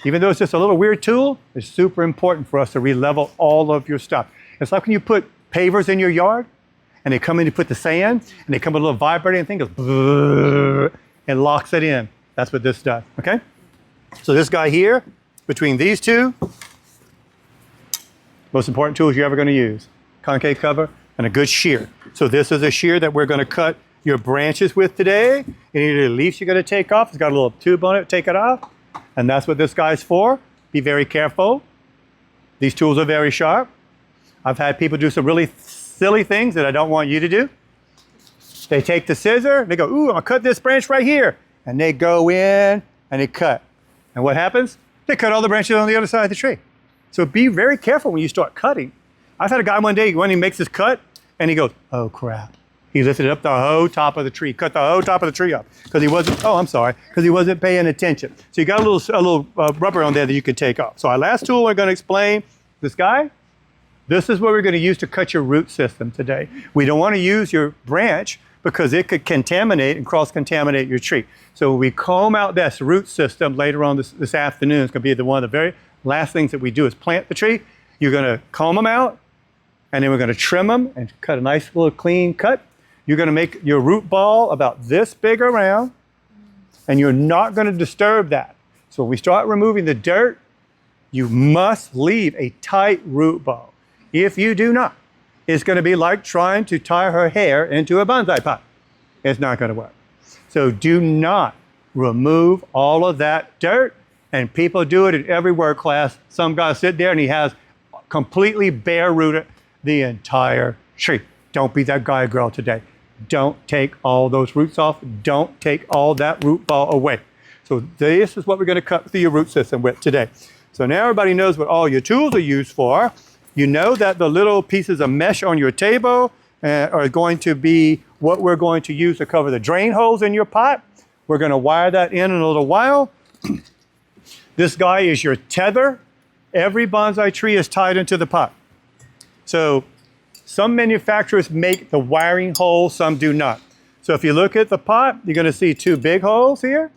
even though it's just a little weird tool, it's super important for us to re-level all of your stuff. It's like when you put pavers in your yard, and they come in to put the sand, and they come with a little vibrating thing, goes brrr, and locks it in. That's what this does, okay? So this guy here, between these two, most important tools you're ever going to use, concave cover and a good shear. So this is a shear that we're going to cut your branches with today. Any of the leaves you're going to take off, it's got a little tube on it, take it off. And that's what this guy's for. Be very careful. These tools are very sharp. I've had people do some really silly things that I don't want you to do. They take the scissor, they go, ooh, I'm gonna cut this branch right here. And they go in and they cut. And what happens? They cut all the branches on the other side of the tree. So be very careful when you start cutting. I've had a guy one day, when he makes his cut, and he goes, oh crap. He lifted up the whole top of the tree, cut the whole top of the tree up because he wasn't, because he wasn't paying attention. So you got a little rubber on there that you can take off. So our last tool we're going to explain, this guy, this is what we're going to use to cut your root system today. We don't want to use your branch because it could contaminate and cross-contaminate your tree. So when we comb out this root system later on this afternoon, it's going to be one of the very last things that we do is plant the tree. You're going to comb them out, and then we're going to trim them and cut a nice little clean cut. You're going to make your root ball about this big around, and you're not going to disturb that. So when we start removing the dirt, you must leave a tight root ball. If you do not, it's going to be like trying to tie her hair into a bonsai pot. It's not going to work. So do not remove all of that dirt, and people do it in every word class. Some guy sit there and he has completely bare rooted the entire tree. Don't be that guy or girl today. Don't take all those roots off. Don't take all that root ball away. So this is what we're going to cut through your root system with today. So now everybody knows what all your tools are used for. You know that the little pieces of mesh on your table, are going to be what we're going to use to cover the drain holes in your pot. We're going to wire that in a little while. This guy is your tether. Every bonsai tree is tied into the pot. So some manufacturers make the wiring hole, some do not. So if you look at the pot, you're going to see two big holes here.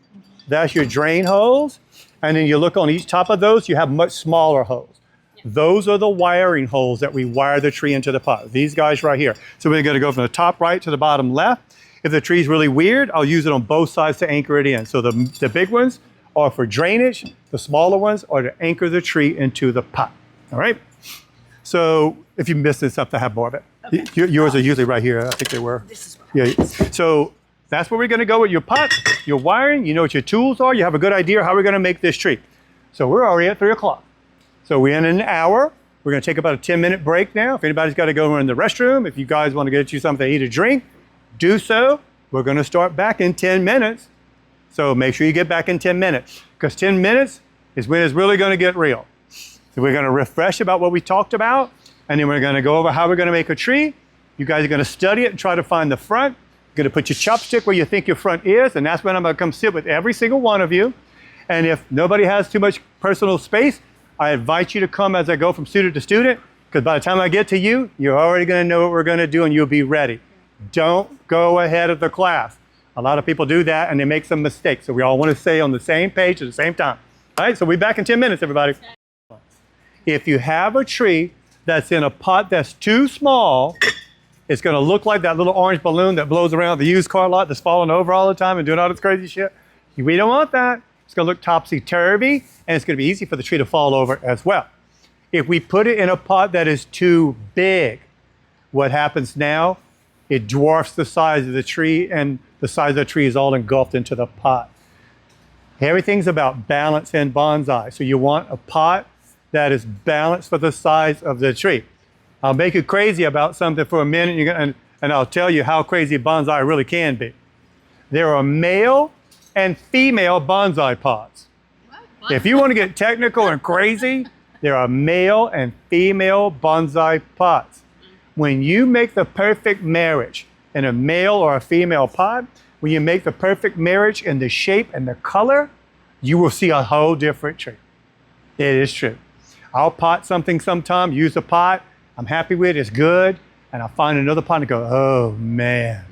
That's your drain holes. And then you look on each top of those, you have much smaller holes. Those are the wiring holes that we wire the tree into the pot. These guys right here. So we're going to go from the top right to the bottom left. If the tree's really weird, I'll use it on both sides to anchor it in. So the big ones are for drainage. The smaller ones are to anchor the tree into the pot. All right? So if you missed this up, to have more of it. Okay. Yours are usually right here. I think they were. This is right. Yeah. So that's where we're going to go with your pot, your wiring. You know what your tools are. You have a good idea how we're going to make this tree. So we're already at 3 o'clock. So we're in an hour. We're going to take about a 10-minute break now. If anybody's got to go in the restroom, if you guys want to get you something to eat or drink, do so. We're going to start back in 10 minutes. So make sure you get back in 10 minutes, because 10 minutes is when it's really going to get real. So we're going to refresh about what we talked about, and then we're going to go over how we're going to make a tree. You guys are going to study it and try to find the front. You're going to put your chopstick where you think your front is, and that's when I'm going to come sit with every single one of you. And if nobody has too much personal space, I invite you to come as I go from student to student, because by the time I get to you, you're already going to know what we're going to do and you'll be ready. Don't go ahead of the class. A lot of people do that and they make some mistakes. So we all want to stay on the same page at the same time. All right, so we'll be back in 10 minutes, everybody. If you have a tree that's in a pot that's too small, it's going to look like that little orange balloon that blows around the used car lot that's falling over all the time and doing all this crazy shit. We don't want that. It's going to look topsy-turvy, and it's going to be easy for the tree to fall over as well. If we put it in a pot that is too big, what happens now? It dwarfs the size of the tree, and the size of the tree is all engulfed into the pot. Everything's about balance in bonsai. So you want a pot that is balanced for the size of the tree. I'll make you crazy about something for a minute, and I'll tell you how crazy bonsai really can be. There are male and female bonsai pots. What? If you want to get technical and crazy, there are male and female bonsai pots. When you make the perfect marriage in a male or a female pot, when you make the perfect marriage in the shape and the color, you will see a whole different tree. It is true. I'll pot something sometime, use a pot, I'm happy with it, it's good, and I'll find another pot and go, oh man,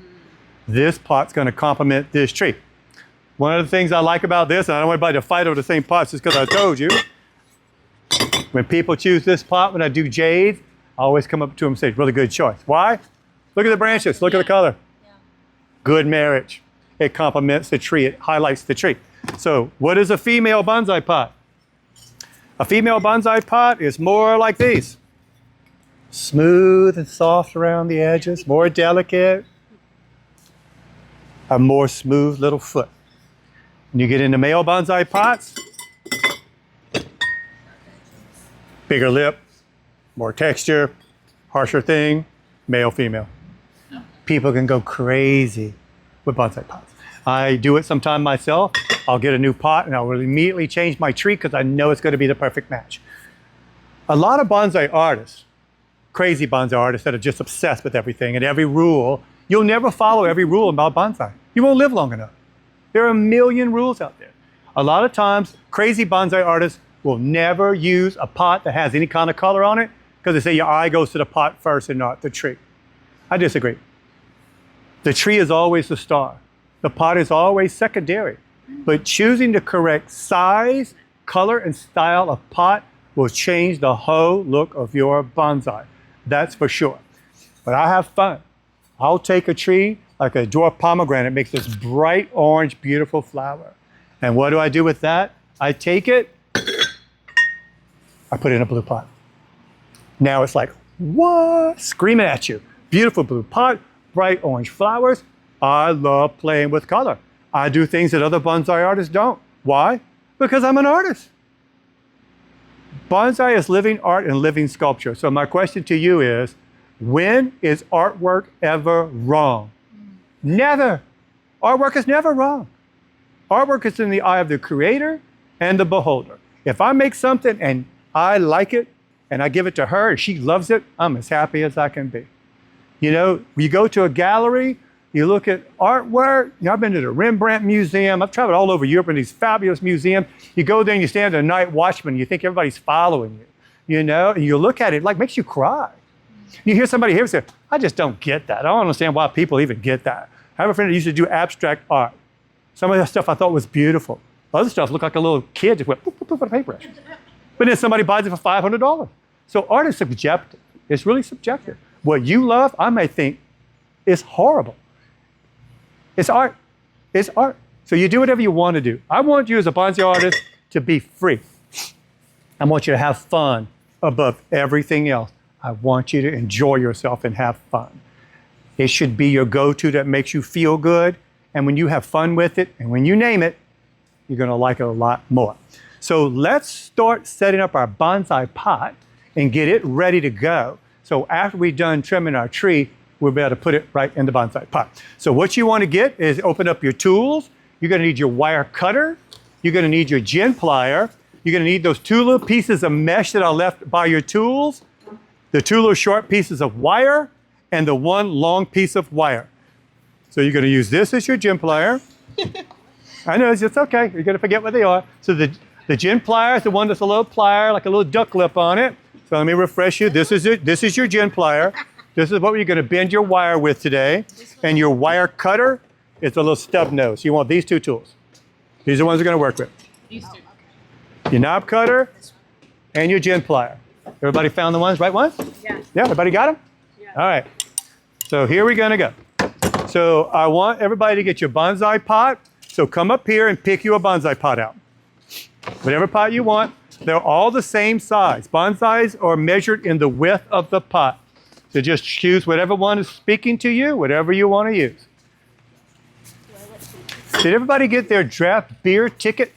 this pot's gonna complement this tree. One of the things I like about this, and I don't want anybody to fight over the same pots just because I told you, when people choose this pot, when I do jades, I always come up to them and say, really good choice. Why? Look at the branches, look at the color. Yeah. Good marriage. It complements the tree, it highlights the tree. So what is a female bonsai pot? A female bonsai pot is more like these. Smooth and soft around the edges, more delicate. A more smooth little foot. When you get into male bonsai pots, bigger lip, more texture, harsher thing, male, female. People can go crazy with bonsai pots. I do it sometime myself. I'll get a new pot and I'll immediately change my tree because I know it's going to be the perfect match. A lot of bonsai artists, crazy bonsai artists that are just obsessed with everything and every rule, you'll never follow every rule about bonsai. You won't live long enough. There are a million rules out there. A lot of times, crazy bonsai artists will never use a pot that has any kind of color on it because they say your eye goes to the pot first and not the tree. I disagree. The tree is always the star. The pot is always secondary. But choosing the correct size, color, and style of pot will change the whole look of your bonsai. That's for sure. But I have fun. I'll take a tree like a dwarf pomegranate, makes this bright orange, beautiful flower. And what do I do with that? I take it, I put it in a blue pot. Now it's like, what? Screaming at you. Beautiful blue pot, bright orange flowers. I love playing with color. I do things that other bonsai artists don't. Why? Because I'm an artist. Bonsai is living art and living sculpture. So my question to you is, when is artwork ever wrong? Never. Artwork is never wrong. Artwork is in the eye of the creator and the beholder. If I make something and I like it and I give it to her and she loves it, I'm as happy as I can be. You know, you go to a gallery, you look at artwork. You know, I've been to the Rembrandt Museum. I've traveled all over Europe in these fabulous museums. You go there and you stand as a night watchman. You think everybody's following you, you know, and you look at it, like makes you cry. You hear somebody here say, I just don't get that. I don't understand why people even get that. I have a friend that used to do abstract art. Some of that stuff I thought was beautiful. Other stuff looked like a little kid just went boop, boop, boop with a paintbrush. But then somebody buys it for $500. So art is subjective. It's really subjective. What you love, I may think, is horrible. It's art. It's art. So you do whatever you want to do. I want you as a bonsai artist to be free. I want you to have fun above everything else. I want you to enjoy yourself and have fun. It should be your go-to that makes you feel good. And when you have fun with it, and when you name it, you're going to like it a lot more. So let's start setting up our bonsai pot and get it ready to go. So after we're done trimming our tree, we'll be able to put it right in the bonsai pot. So what you want to get is open up your tools. You're going to need your wire cutter. You're going to need your gin plier. You're going to need those two little pieces of mesh that are left by your tools, the two little short pieces of wire, and the one long piece of wire. So you're going to use this as your gin plier. I know, it's okay. You're going to forget what they are. So the gin plier is the one that's a little plier, like a little duck lip on it. So let me refresh you. This is it. This is your gin plier. This is what you're going to bend your wire with today. And your wire cutter is a little stub nose. You want these two tools. These are the ones you're going to work with. These two. Your knob cutter and your gin plier. Everybody found the right ones? Yeah. Yeah, everybody got them? Yeah. All right. So here we're going to go. So I want everybody to get your bonsai pot. So come up here and pick you a bonsai pot out. Whatever pot you want. They're all the same size. Bonsais are measured in the width of the pot. So just choose whatever one is speaking to you, whatever you want to use. Did everybody get their draft beer ticket?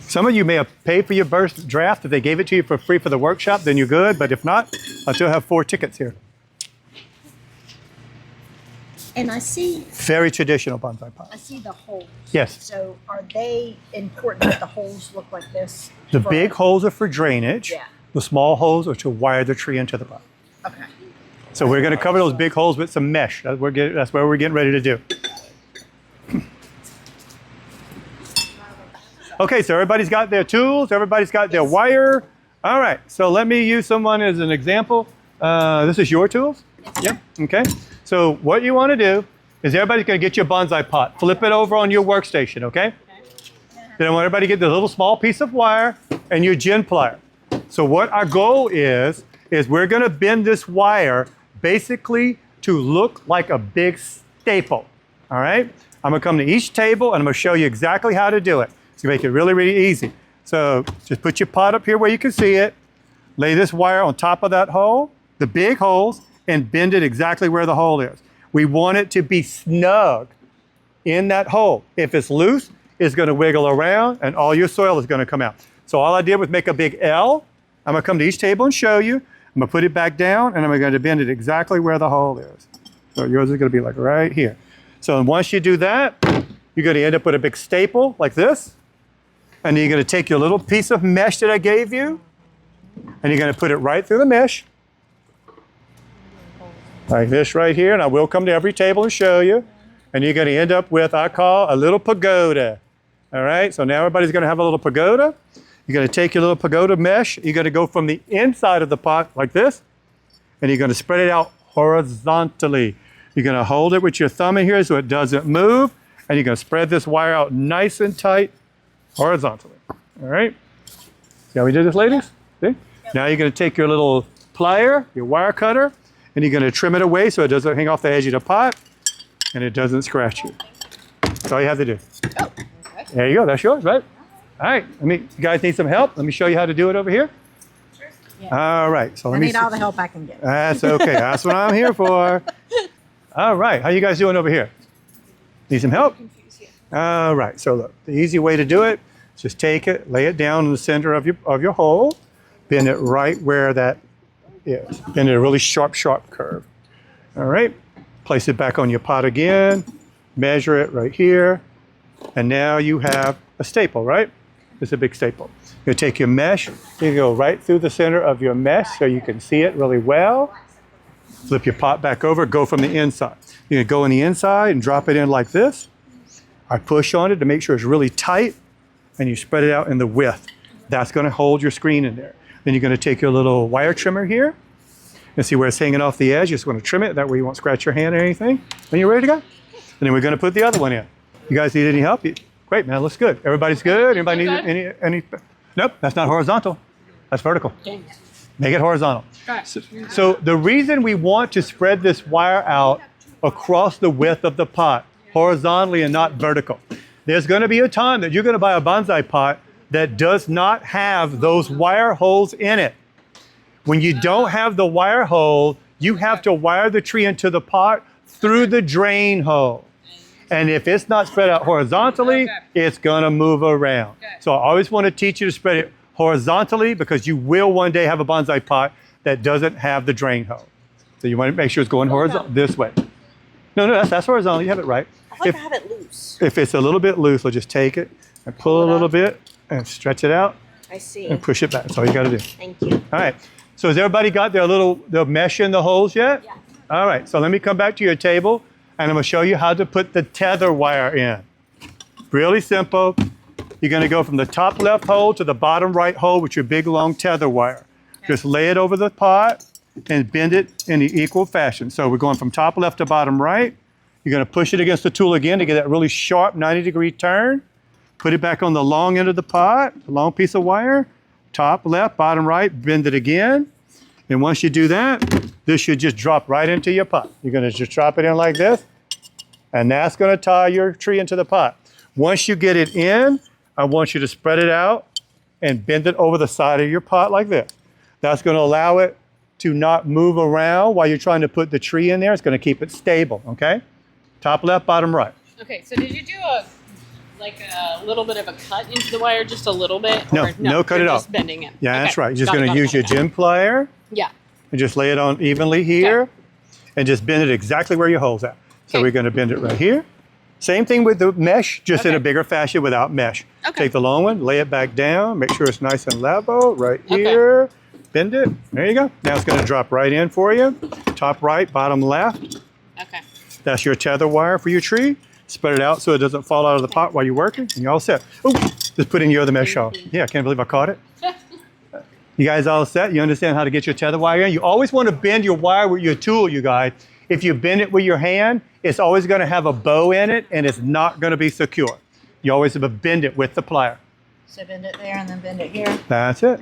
Some of you may have paid for your first draft. If they gave it to you for free for the workshop, then you're good. But if not, I still have 4 tickets here. And I see Very traditional bonsai pot. the holes. Yes. So are they important that the holes look like this? The big holes are for drainage. Yeah. The small holes are to wire the tree into the pot. Okay. So we're going to cover those big holes with some mesh. That's what we're getting ready to do. Okay, so everybody's got their tools. Everybody's got their wire. All right, so let me use someone as an example. This is your tools? Yep. Okay. So what you want to do is everybody's going to get your bonsai pot. Flip it over on your workstation, okay? Then I want everybody to get the little small piece of wire and your gin plier. So what our goal is we're going to bend this wire basically to look like a big staple, all right? I'm going to come to each table and I'm going to show you exactly how to do it. It's going to make it really, really easy. So just put your pot up here where you can see it. Lay this wire on top of that hole, the big holes, and bend it exactly where the hole is. We want it to be snug in that hole. If it's loose, it's going to wiggle around and all your soil is going to come out. So all I did was make a big L. I'm going to come to each table and show you. I'm going to put it back down and I'm going to bend it exactly where the hole is. So yours is going to be like right here. So once you do that, you're going to end up with a big staple like this. And then you're going to take your little piece of mesh that I gave you and you're going to put it right through the mesh. Like this right here, and I will come to every table and show you. And you're going to end up with, I call, a little pagoda. All right, so now everybody's going to have a little pagoda. You're going to take your little pagoda mesh. You're going to go from the inside of the pot like this, and you're going to spread it out horizontally. You're going to hold it with your thumb in here so it doesn't move, and you're going to spread this wire out nice and tight horizontally. All right, see how we did this, ladies? See? Now you're going to take your little plier, your wire cutter, and you're going to trim it away so it doesn't hang off the edge of the pot and it doesn't scratch you. That's all you have to do. Oh, okay. There you go. That's yours, right? All right. You guys need some help? Let me show you how to do it over here. Yeah. All right. So I let me need all the help I can get. That's okay. That's what I'm here for. All right. How you guys doing over here? Need some help? All right. So look, the easy way to do it is just take it, lay it down in the center of your hole, bend it right where that is. Bend it a really sharp, sharp curve. All right. Place it back on your pot again. Measure it right here. And now you have a staple, right? It's a big staple. You take your mesh, you go right through the center of your mesh so you can see it really well. Flip your pot back over, go from the inside. You can go on the inside and drop it in like this. I push on it to make sure it's really tight, and you spread it out in the width. That's going to hold your screen in there. Then you're going to take your little wire trimmer here and see where it's hanging off the edge. You just want to trim it. That way you won't scratch your hand or anything. Then you're ready to go. And then we're going to put the other one in. You guys need any help? Great, man. Looks good. Everybody's good? Anybody need any? Nope, that's not horizontal. That's vertical. Make it horizontal. So the reason we want to spread this wire out across the width of the pot, horizontally and not vertical. There's going to be a time that you're going to buy a bonsai pot that does not have those wire holes in it. When you don't have the wire hole, you have to wire the tree into the pot through the drain hole. And if it's not spread out horizontally, it's going to move around. So I always want to teach you to spread it horizontally, because you will one day have a bonsai pot that doesn't have the drain hole. So you want to make sure it's going horizontal this way. No, that's horizontal. You have it right. I like to have it loose. If it's a little bit loose, we'll just take it and pull a little bit and stretch it out. I see. And push it back. That's all you got to do. Thank you. All right. So has everybody got their mesh in the holes yet? Yeah. All right. So let me come back to your table, and I'm going to show you how to put the tether wire in. Really simple. You're going to go from the top left hole to the bottom right hole with your big long tether wire. Just lay it over the pot and bend it in the equal fashion. So we're going from top left to bottom right. You're going to push it against the tool again to get that really sharp 90-degree turn. Put it back on the long end of the pot, the long piece of wire. Top left, bottom right, bend it again. And once you do that, this should just drop right into your pot. You're going to just drop it in like this, and that's going to tie your tree into the pot. Once you get it in, I want you to spread it out and bend it over the side of your pot like this. That's going to allow it to not move around while you're trying to put the tree in there. It's going to keep it stable, okay? Top left, bottom right. Okay, so did you do a little bit of a cut into the wire, just a little bit? No, or no, cut it off. Just bending it. Yeah, Okay. that's right. You're just Got it, going got to it, use got your it. gem plier Yeah. and just lay it on evenly here and just bend it exactly where your hole's at. So Okay. we're going to bend it right here. Same thing with the mesh, just in Okay. a bigger fashion without mesh. Okay. Take the long one, lay it back down, make sure it's nice and level right Okay. here. Bend it. There you go. Now it's going to drop right in for you. Top right, bottom left. Okay. That's your tether wire for your tree. Spread it out so it doesn't fall out of the pot while you're working, and you're all set. Oh, just put in your other mesh off. Yeah, I can't believe I caught it. You guys all set? You understand how to get your tether wire in? You always want to bend your wire with your tool, you guys. If you bend it with your hand, it's always going to have a bow in it, and it's not going to be secure. You always have to bend it with the plier. So bend it there and then bend it here. That's it.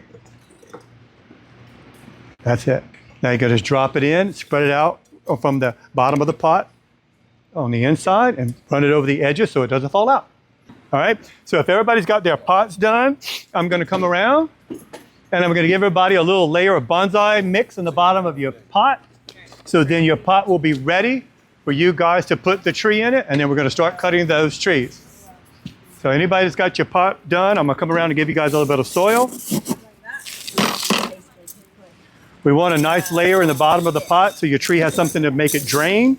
That's it. Now you got to just drop it in, spread it out from the bottom of the pot on the inside, and run it over the edges so it doesn't fall out. All right? So if everybody's got their pots done, I'm going to come around, and I'm going to give everybody a little layer of bonsai mix in the bottom of your pot. So then your pot will be ready for you guys to put the tree in it, and then we're going to start cutting those trees. So anybody that's got your pot done, I'm going to come around and give you guys a little bit of soil. We want a nice layer in the bottom of the pot so your tree has something to make it drain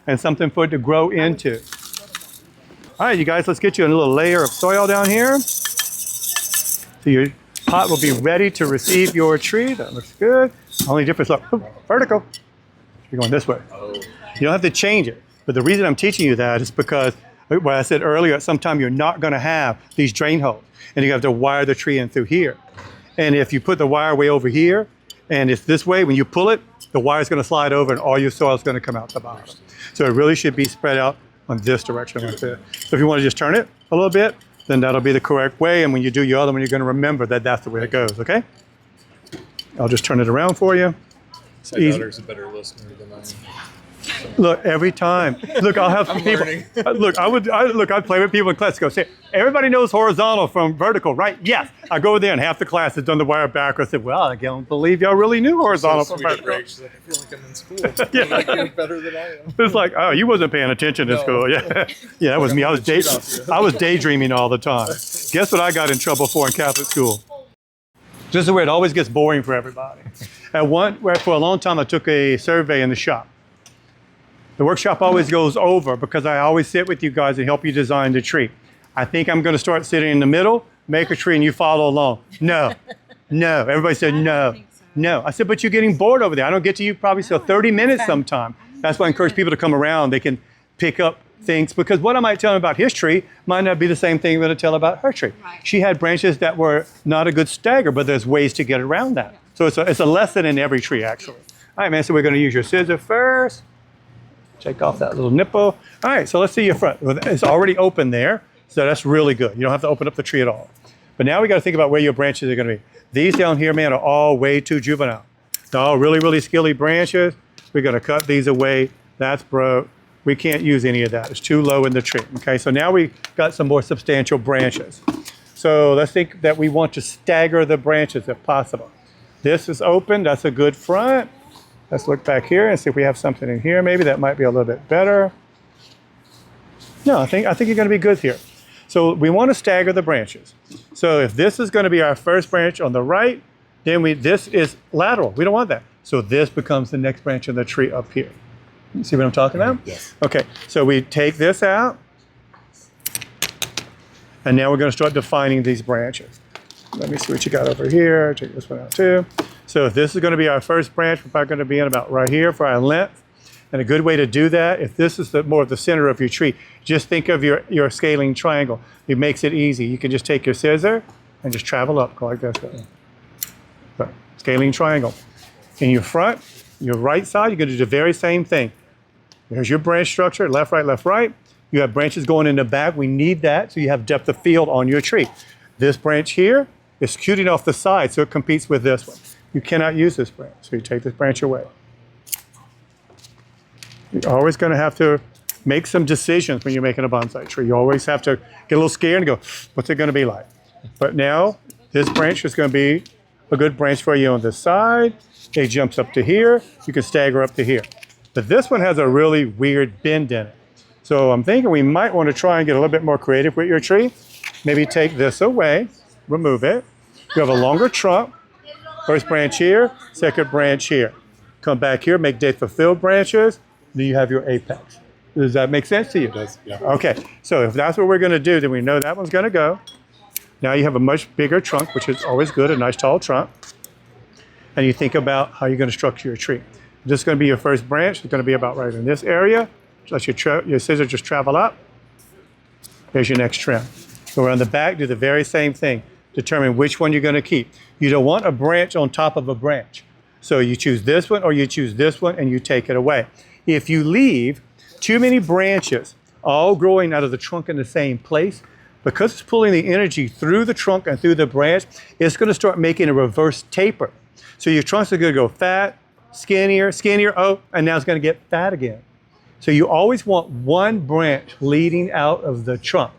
and something for it to grow into. All right, you guys, let's get you a little layer of soil down here. So your pot will be ready to receive your tree. That looks good. Only difference, look, vertical. You're going this way. You don't have to change it. But the reason I'm teaching you that is because, what I said earlier, at some time you're not going to have these drain holes. And you have to wire the tree in through here. And if you put the wire way over here, and it's this way, when you pull it, the wire's going to slide over and all your soil is going to come out the bottom. So it really should be spread out on this direction right there. So if you want to just turn it a little bit, then that'll be the correct way. And when you do your other one, you're going to remember that that's the way it goes, okay? I'll just turn it around for you. My daughter's a better listener than I am. Look, every time. Look, I'll have I'm people. learning. I'd play with people in class. Go say, everybody knows horizontal from vertical, right? Yes. I go there and half the class has done the wire backwards. I said, well, I don't believe y'all really knew horizontal So from sweet of vertical. Greg. She's like, I feel like I'm in school. I feel like you're better than I am. It's like, oh, you wasn't paying attention in No. school. Yeah, yeah, that was me. I was daydreaming all the time. Guess what I got in trouble for in Catholic school? This is where it always gets boring for everybody. For a long time, I took a survey in the shop. The workshop always goes over because I always sit with you guys and help you design the tree. I think I'm going to start sitting in the middle, make a tree and you follow along. No, no. Everybody said no, think so. no. I said, but you're getting bored over there. I don't get to you probably till 30 minutes sometime. That's why I encourage people to come around. They can pick up things because what I might tell them about his tree might not be the same thing I'm going to tell about her tree. Right. She had branches that were not a good stagger, but there's ways to get around that. So it's a lesson in every tree, actually. All right, man, so we're going to use your scissor first. Take off that little nipple. All right, so let's see your front. It's already open there, so that's really good. You don't have to open up the tree at all. But now we got to think about where your branches are going to be. These down here, man, are all way too juvenile. They're all really, really skilly branches. We're going to cut these away. That's broke. We can't use any of that. It's too low in the tree. Okay, so now we got some more substantial branches. So let's think that we want to stagger the branches if possible. This is open. That's a good front. Let's look back here and see if we have something in here. Maybe that might be a little bit better. No, I think you're going to be good here. So we want to stagger the branches. So if this is going to be our first branch on the right, then this is lateral. We don't want that. So this becomes the next branch of the tree up here. You see what I'm talking about? Yes. Okay, so we take this out. And now we're going to start defining these branches. Let me see what you got over here. Take this one out too. So if this is going to be our first branch, we're probably going to be in about right here for our length. And a good way to do that, if this is more of the center of your tree, just think of your scaling triangle. It makes it easy. You can just take your scissor and just travel up, go like this. So, scaling triangle. In your front, your right side, you're going to do the very same thing. There's your branch structure, left, right, left, right. You have branches going in the back. We need that so you have depth of field on your tree. This branch here is shooting off the side, so it competes with this one. You cannot use this branch, so you take this branch away. You're always going to have to make some decisions when you're making a bonsai tree. You always have to get a little scared and go, what's it going to be like? But now, this branch is going to be a good branch for you on this side. It jumps up to here. You can stagger up to here. But this one has a really weird bend in it. So I'm thinking we might want to try and get a little bit more creative with your tree. Maybe take this away, remove it. You have a longer trunk. First branch here, second branch here. Come back here, make depth of field branches. Then you have your apex. Does that make sense to you? It does, yeah. Okay, so if that's what we're going to do, then we know that one's going to go. Now you have a much bigger trunk, which is always good, a nice tall trunk. And you think about how you're going to structure your tree. This is going to be your first branch. It's going to be about right in this area. Let your scissors just travel up. There's your next trim. So on the back, do the very same thing. Determine which one you're going to keep. You don't want a branch on top of a branch. So you choose this one or you choose this one and you take it away. If you leave too many branches all growing out of the trunk in the same place, because it's pulling the energy through the trunk and through the branch, it's going to start making a reverse taper. So your trunks are going to go fat, skinnier, skinnier, oh, and now it's going to get fat again. So you always want one branch leading out of the trunk.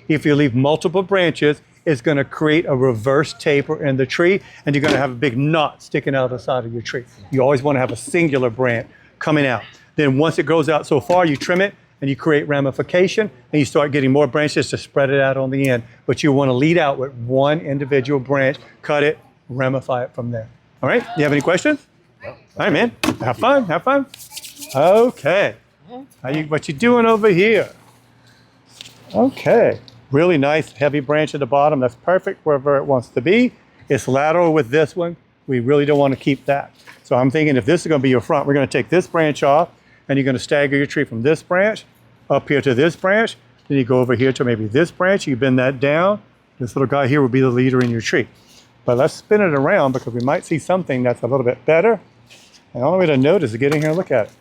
If you leave multiple branches, it's going to create a reverse taper in the tree, and you're going to have a big knot sticking out of the side of your tree. You always want to have a singular branch coming out. Then once it goes out so far, you trim it, and you create ramification, and you start getting more branches to spread it out on the end. But you want to lead out with one individual branch, cut it, ramify it from there. All right, you have any questions? All right, man, have fun, have fun. Okay, what you doing over here? Okay, really nice heavy branch at the bottom. That's perfect wherever it wants to be. It's lateral with this one. We really don't want to keep that. So I'm thinking if this is going to be your front, we're going to take this branch off, and you're going to stagger your tree from this branch up here to this branch. Then you go over here to maybe this branch. You bend that down. This little guy here will be the leader in your tree. But let's spin it around because we might see something that's a little bit better. And the only way to notice is get in here and look at it.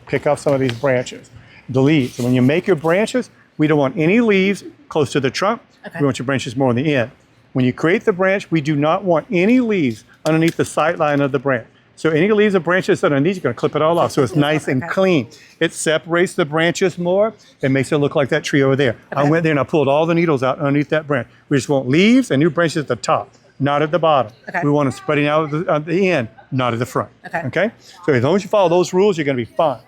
Pick off some of these branches. The leaves. And when you make your branches, we don't want any leaves close to the trunk. Okay. We want your branches more on the end. When you create the branch, we do not want any leaves underneath the sight line of the branch. So any leaves or branches underneath, you're going to clip it all off. So it's nice and clean. It separates the branches more. It makes it look like that tree over there. Okay. I went there and I pulled all the needles out underneath that branch. We just want leaves and new branches at the top, not at the bottom. Okay. We want them spreading out at the end, not at the front. Okay? So as long as you follow those rules, you're going to be fine.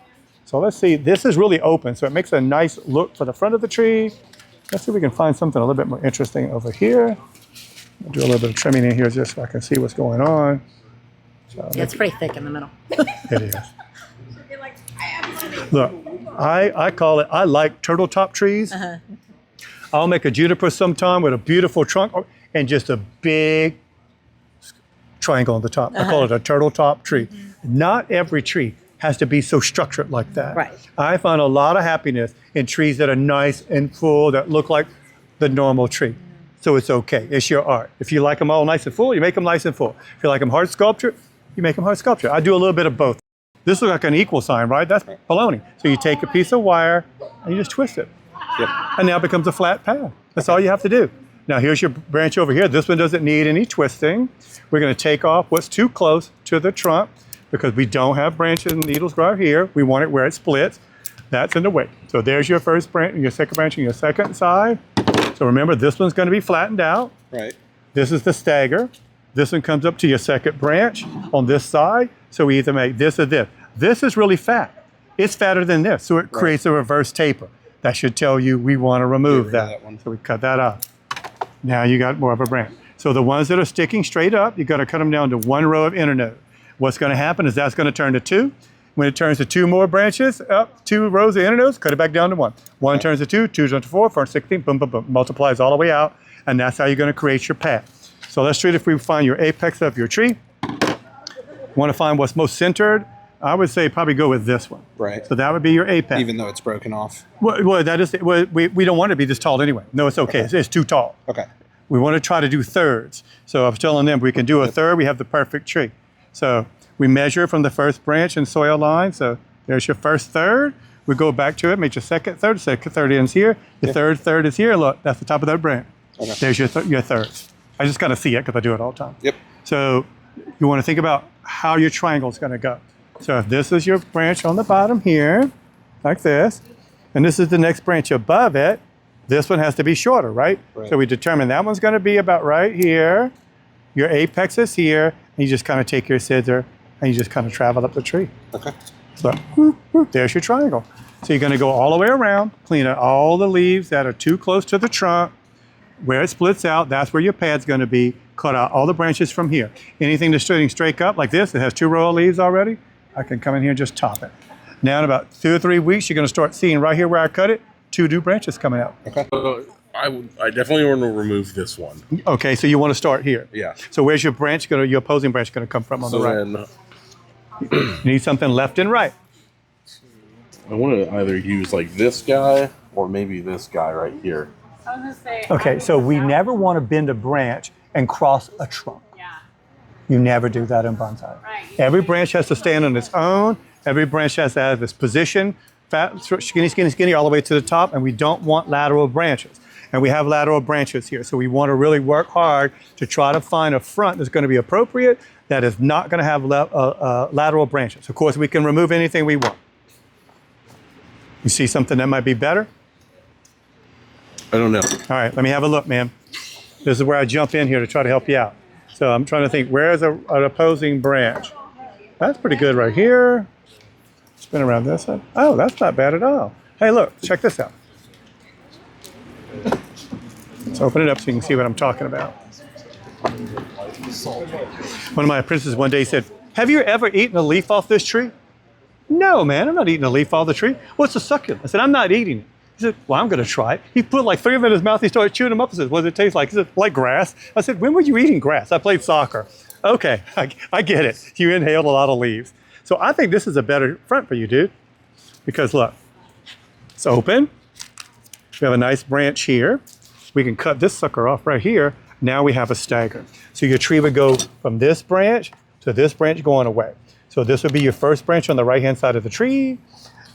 So let's see. This is really open, so it makes a nice look for the front of the tree. Let's see if we can find something a little bit more interesting over here. I'll do a little bit of trimming in here just so I can see what's going on. So Yeah, it's pretty thick in the middle. it is. Look, I call it, I like turtle top trees. I'll make a juniper sometime with a beautiful trunk and just a big triangle on the top. I call it a turtle top tree. Not every tree has to be so structured like that. Right. I find a lot of happiness in trees that are nice and full, that look like the normal tree. So it's okay. It's your art. If you like them all nice and full, you make them nice and full. If you like them hard sculpture, you make them hard sculpture. I do a little bit of both. This looks like an equal sign, right? That's baloney. So you take a piece of wire and you just twist it. Yep. And now it becomes a flat pad. That's all you have to do. Now here's your branch over here. This one doesn't need any twisting. We're going to take off what's too close to the trunk because we don't have branches and needles right here. We want it where it splits. That's in the way. So there's your first branch, your second branch, and your second side. So remember, this one's going to be flattened out. Right. This is the stagger. This one comes up to your second branch on this side. So we either make this or this. This is really fat. It's fatter than this, so it creates a reverse taper. That should tell you we want to remove that one. So we cut that off. Now you got more of a branch. So the ones that are sticking straight up, you're going to cut them down to one row of internode. What's going to happen is that's going to turn to two. When it turns to two more branches, up 2 rows of internodes, cut it back down to 1. 1 turns to 2, 2 turns to 4, 4 to 16, boom, boom, boom. Multiplies all the way out, and that's how you're going to create your pad. So let's treat if we find your apex of your tree. Want to find what's most centered? I would say probably go with this one. Right. So that would be your apex. Even though it's broken off. Well, that is, we don't want it to be this tall anyway. No, it's okay. It's too tall. Okay. We want to try to do thirds. So I was telling them we can do a third, we have the perfect tree. So we measure from the first branch and soil line. So there's your first third. We go back to it, make your second third ends here. Your third is here. Look, that's the top of that branch. Okay. There's your thirds. I just kind of see it because I do it all the time. Yep. So you want to think about how your triangle is going to go. So if this is your branch on the bottom here, like this, and this is the next branch above it, this one has to be shorter, right? So we determine that one's going to be about right here. Your apex is here, and you just kind of take your scissor and you just kind of travel up the tree. Okay. So whoop, whoop, there's your triangle. So you're going to go all the way around, clean out all the leaves that are too close to the trunk. Where it splits out, that's where your pad's going to be. Cut out all the branches from here. Anything that's sitting straight up like this, it has 2 rows of leaves already, I can come in here and just top it. Now in about 2 or 3 weeks, you're going to start seeing right here where I cut it, 2 new branches coming out. Okay. I definitely want to remove this one. Okay, so you want to start here. Yeah. So where's your branch going to, your opposing branch going to come from on the right? Then You need something left and right. I want to either use like this guy or maybe this guy right here. I was gonna say. Okay, so we never want to bend a branch and cross a trunk. Yeah. You never do that in bonsai. Right. Every branch has to stand on its own. Every branch has to have its position, fat, skinny, skinny, skinny, all the way to the top, and we don't want lateral branches. And we have lateral branches here, so we want to really work hard to try to find a front that's going to be appropriate, that is not going to have lateral branches. Of course, we can remove anything we want. You see something that might be better? I don't know. All right, let me have a look, man. This is where I jump in here to try to help you out. So I'm trying to think, where's an opposing branch? That's pretty good right here. Spin around this side. Oh, that's not bad at all. Hey, look, check this out. Let's open it up so you can see what I'm talking about. One of my apprentices one day said, have you ever eaten a leaf off this tree? No, man, I'm not eating a leaf off the tree. What's a succulent? I said, I'm not eating it. He said, well, I'm going to try it. He put like 3 of them in his mouth. He started chewing them up. He said, what does it taste like? He said, like grass. I said, when were you eating grass? I played soccer. Okay, I get it. You inhaled a lot of leaves. So I think this is a better front for you, dude. Because look, it's open. We have a nice branch here. We can cut this sucker off right here. Now we have a stagger. So your tree would go from this branch to this branch going away. So this would be your first branch on the right-hand side of the tree.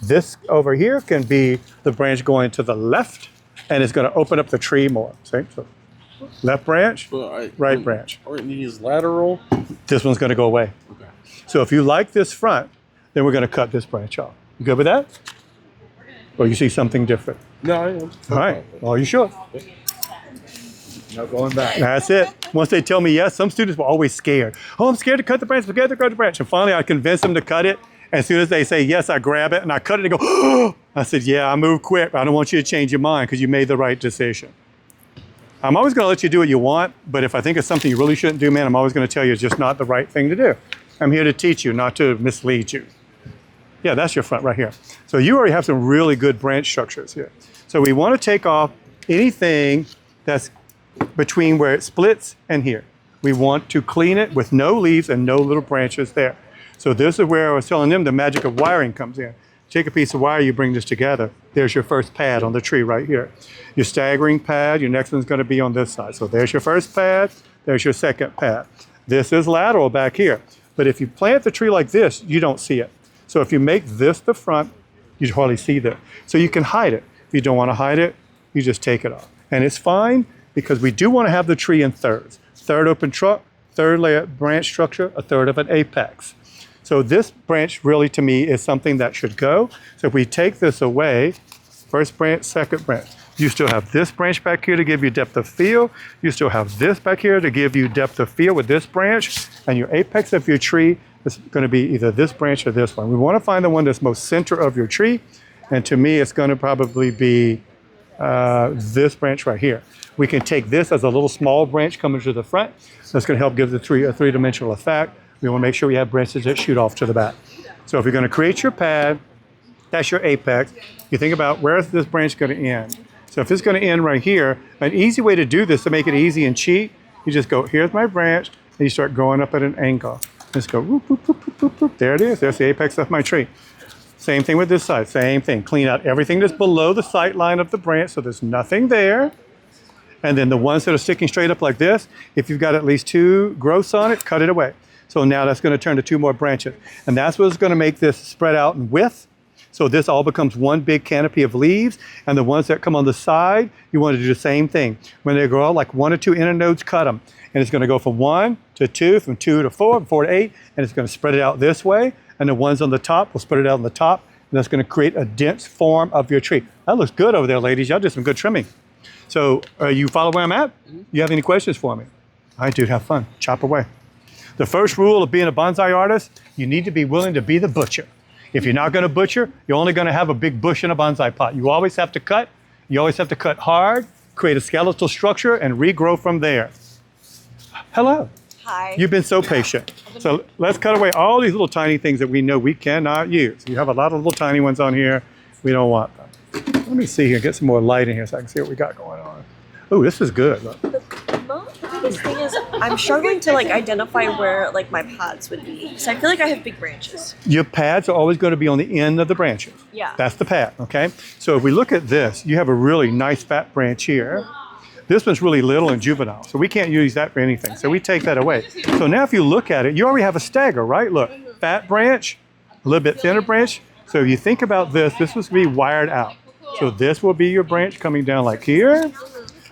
This over here can be the branch going to the left, and it's going to open up the tree more. See? So left branch, right branch. Aren't these lateral? This one's going to go away. Okay. So if you like this front, then we're going to cut this branch off. You good with that? Or you see something different? No, I am. All right. Are you sure? No going back. That's it. Once they tell me yes, some students were always scared. Oh, I'm scared to cut the branch. I'm scared to cut the branch. And finally, I convinced them to cut it. As soon as they say yes, I grab it and I cut it and go, oh! I said, yeah, I moved quick. I don't want you to change your mind because you made the right decision. I'm always going to let you do what you want, but if I think it's something you really shouldn't do, man, I'm always going to tell you it's just not the right thing to do. I'm here to teach you, not to mislead you. Yeah, that's your front right here. So you already have some really good branch structures here. So we want to take off anything that's between where it splits and here. We want to clean it with no leaves and no little branches there. So this is where I was telling them the magic of wiring comes in. Take a piece of wire, you bring this together. There's your first pad on the tree right here. Your staggering pad, your next one's going to be on this side. So there's your first pad, there's your second pad. This is lateral back here. But if you plant the tree like this, you don't see it. So if you make this the front, you hardly see that. So you can hide it. If you don't want to hide it, you just take it off. And it's fine because we do want to have the tree in thirds. Third open trunk, third layer branch structure, a third of an apex. So this branch really to me is something that should go. So if we take this away, first branch, second branch, you still have this branch back here to give you depth of field. You still have this back here to give you depth of field with this branch. And your apex of your tree is going to be either this branch or this one. We want to find the one that's most center of your tree. And to me, it's going to probably be this branch right here. We can take this as a little small branch coming to the front. That's going to help give the tree a three-dimensional effect. We want to make sure we have branches that shoot off to the back. So if you're going to create your pad, that's your apex. You think about where is this branch going to end. So if it's going to end right here, an easy way to do this to make it easy and cheap, you just go, here's my branch, and you start going up at an angle. Just go, whoop, whoop, whoop, whoop, whoop, whoop. There it is. There's the apex of my tree. Same thing with this side. Same thing. Clean out everything that's below the sight line of the branch so there's nothing there. And then the ones that are sticking straight up like this, if you've got at least 2 growths on it, cut it away. So now that's going to turn to 2 more branches. And that's what's going to make this spread out in width. So this all becomes one big canopy of leaves. And the ones that come on the side, you want to do the same thing. When they grow out, like 1 or 2 internodes, cut them. And it's going to go from 1 to 2, from 2 to 4, from 4 to 8. And it's going to spread it out this way. And the ones on the top will spread it out on the top. And that's going to create a dense form of your tree. That looks good over there, ladies. Y'all did some good trimming. So you follow where I'm at? You have any questions for me? All right, dude, have fun. Chop away. The first rule of being a bonsai artist, you need to be willing to be the butcher. If you're not going to butcher, you're only going to have a big bush in a bonsai pot. You always have to cut. You always have to cut hard, create a skeletal structure, and regrow from there. Hello. Hi. You've been so patient. So let's cut away all these little tiny things that we know we cannot use. You have a lot of little tiny ones on here. We don't want them. Let me see here, get some more light in here so I can see what we got going on. Oh, this is good. Look. The biggest thing is I'm struggling to identify where my pads would be. So I feel like I have big branches. Your pads are always going to be on the end of the branches. Yeah. That's the pad, okay? So if we look at this, you have a really nice fat branch here. This one's really little and juvenile, so we can't use that for anything. So we take that away. So now if you look at it, you already have a stagger, right? Look, fat branch, a little bit thinner branch. So if you think about this, this was to be wired out. So this will be your branch coming down like here.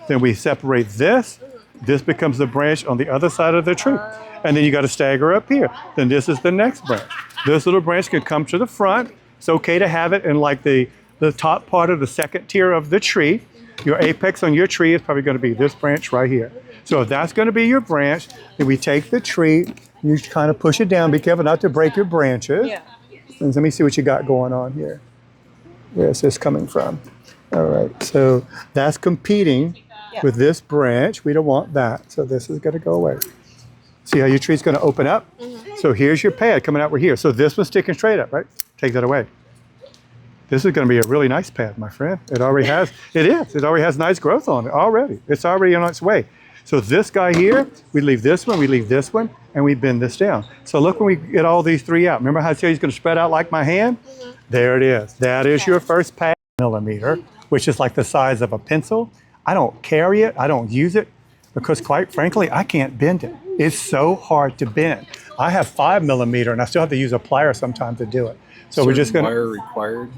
Then we separate this. This becomes the branch on the other side of the tree. And then you got to stagger up here. Then this is the next branch. This little branch can come to the front. It's okay to have it in the top part of the second tier of the tree. Your apex on your tree is probably going to be this branch right here. So if that's going to be your branch, then we take the tree, you kind of push it down. Be careful not to break your branches. Yeah. And let me see what you got going on here. Where's this coming from? All right, so that's competing with this branch. We don't want that, so this is going to go away. See how your tree's going to open up? So here's your pad coming out right here. So this one's sticking straight up, right? Take that away. This is going to be a really nice pad, my friend. It already has, it is. It already has nice growth on it already. It's already on its way. So this guy here, we leave this one, and we bend this down. So look when we get all these 3 out. Remember how I said he's going to spread out like my hand? There it is. That is your first pad millimeter, which is like the size of a pencil. I don't carry it. I don't use it because quite frankly, I can't bend it. It's so hard to bend. I have 5 millimeter and I still have to use a plier sometimes to do it. So we're just going to... Wire required?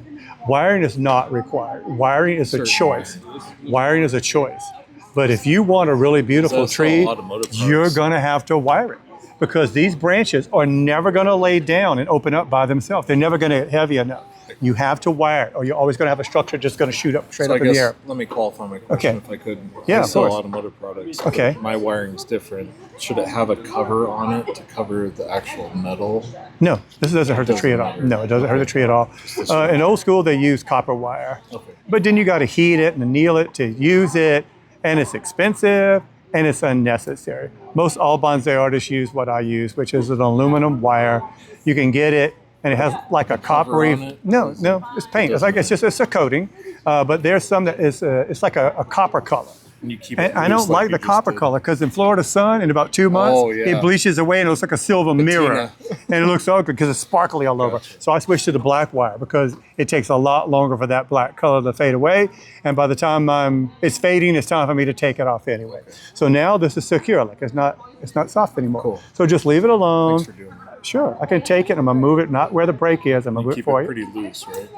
Wiring is not required. Wiring is a choice. Wiring is a choice. But if you want a really beautiful tree, you're going to have to wire it because these branches are never going to lay down and open up by themselves. They're never going to get heavy enough. You have to wire it or you're always going to have a structure just going to shoot up straight up in the air. Let me qualify my question if I could. Yeah, I of sell course. automotive products. Okay. My wiring's different. Should it have a cover on it to cover the actual metal? No, this doesn't hurt the tree at all. No, it doesn't hurt the tree at all. In old school, they use copper wire. Okay. But then you got to heat it and anneal it to use it. And it's expensive and it's unnecessary. Most all bonsai artists use what I use, which is an aluminum wire. You can get it and it has like a coppery. on it? No, it's paint. It's a coating. but there's some that is it's like a copper color. And you keep And it I loose don't like you the just copper did. color because in Florida sun, in about 2 months, Oh, yeah. it bleaches away and it looks like a silver mirror. And it looks so good because it's sparkly all over. Gotcha. So I switched to the black wire because it takes a lot longer for that black color to fade away. And by the time it's fading, it's time for me to take it off anyway. So now this is secure. Like it's not soft anymore. Cool. So just leave it alone. Thanks for doing that. Sure, I can take it. I'm gonna move it not where the break is. I'm gonna move it Keep for it you. pretty loose, right?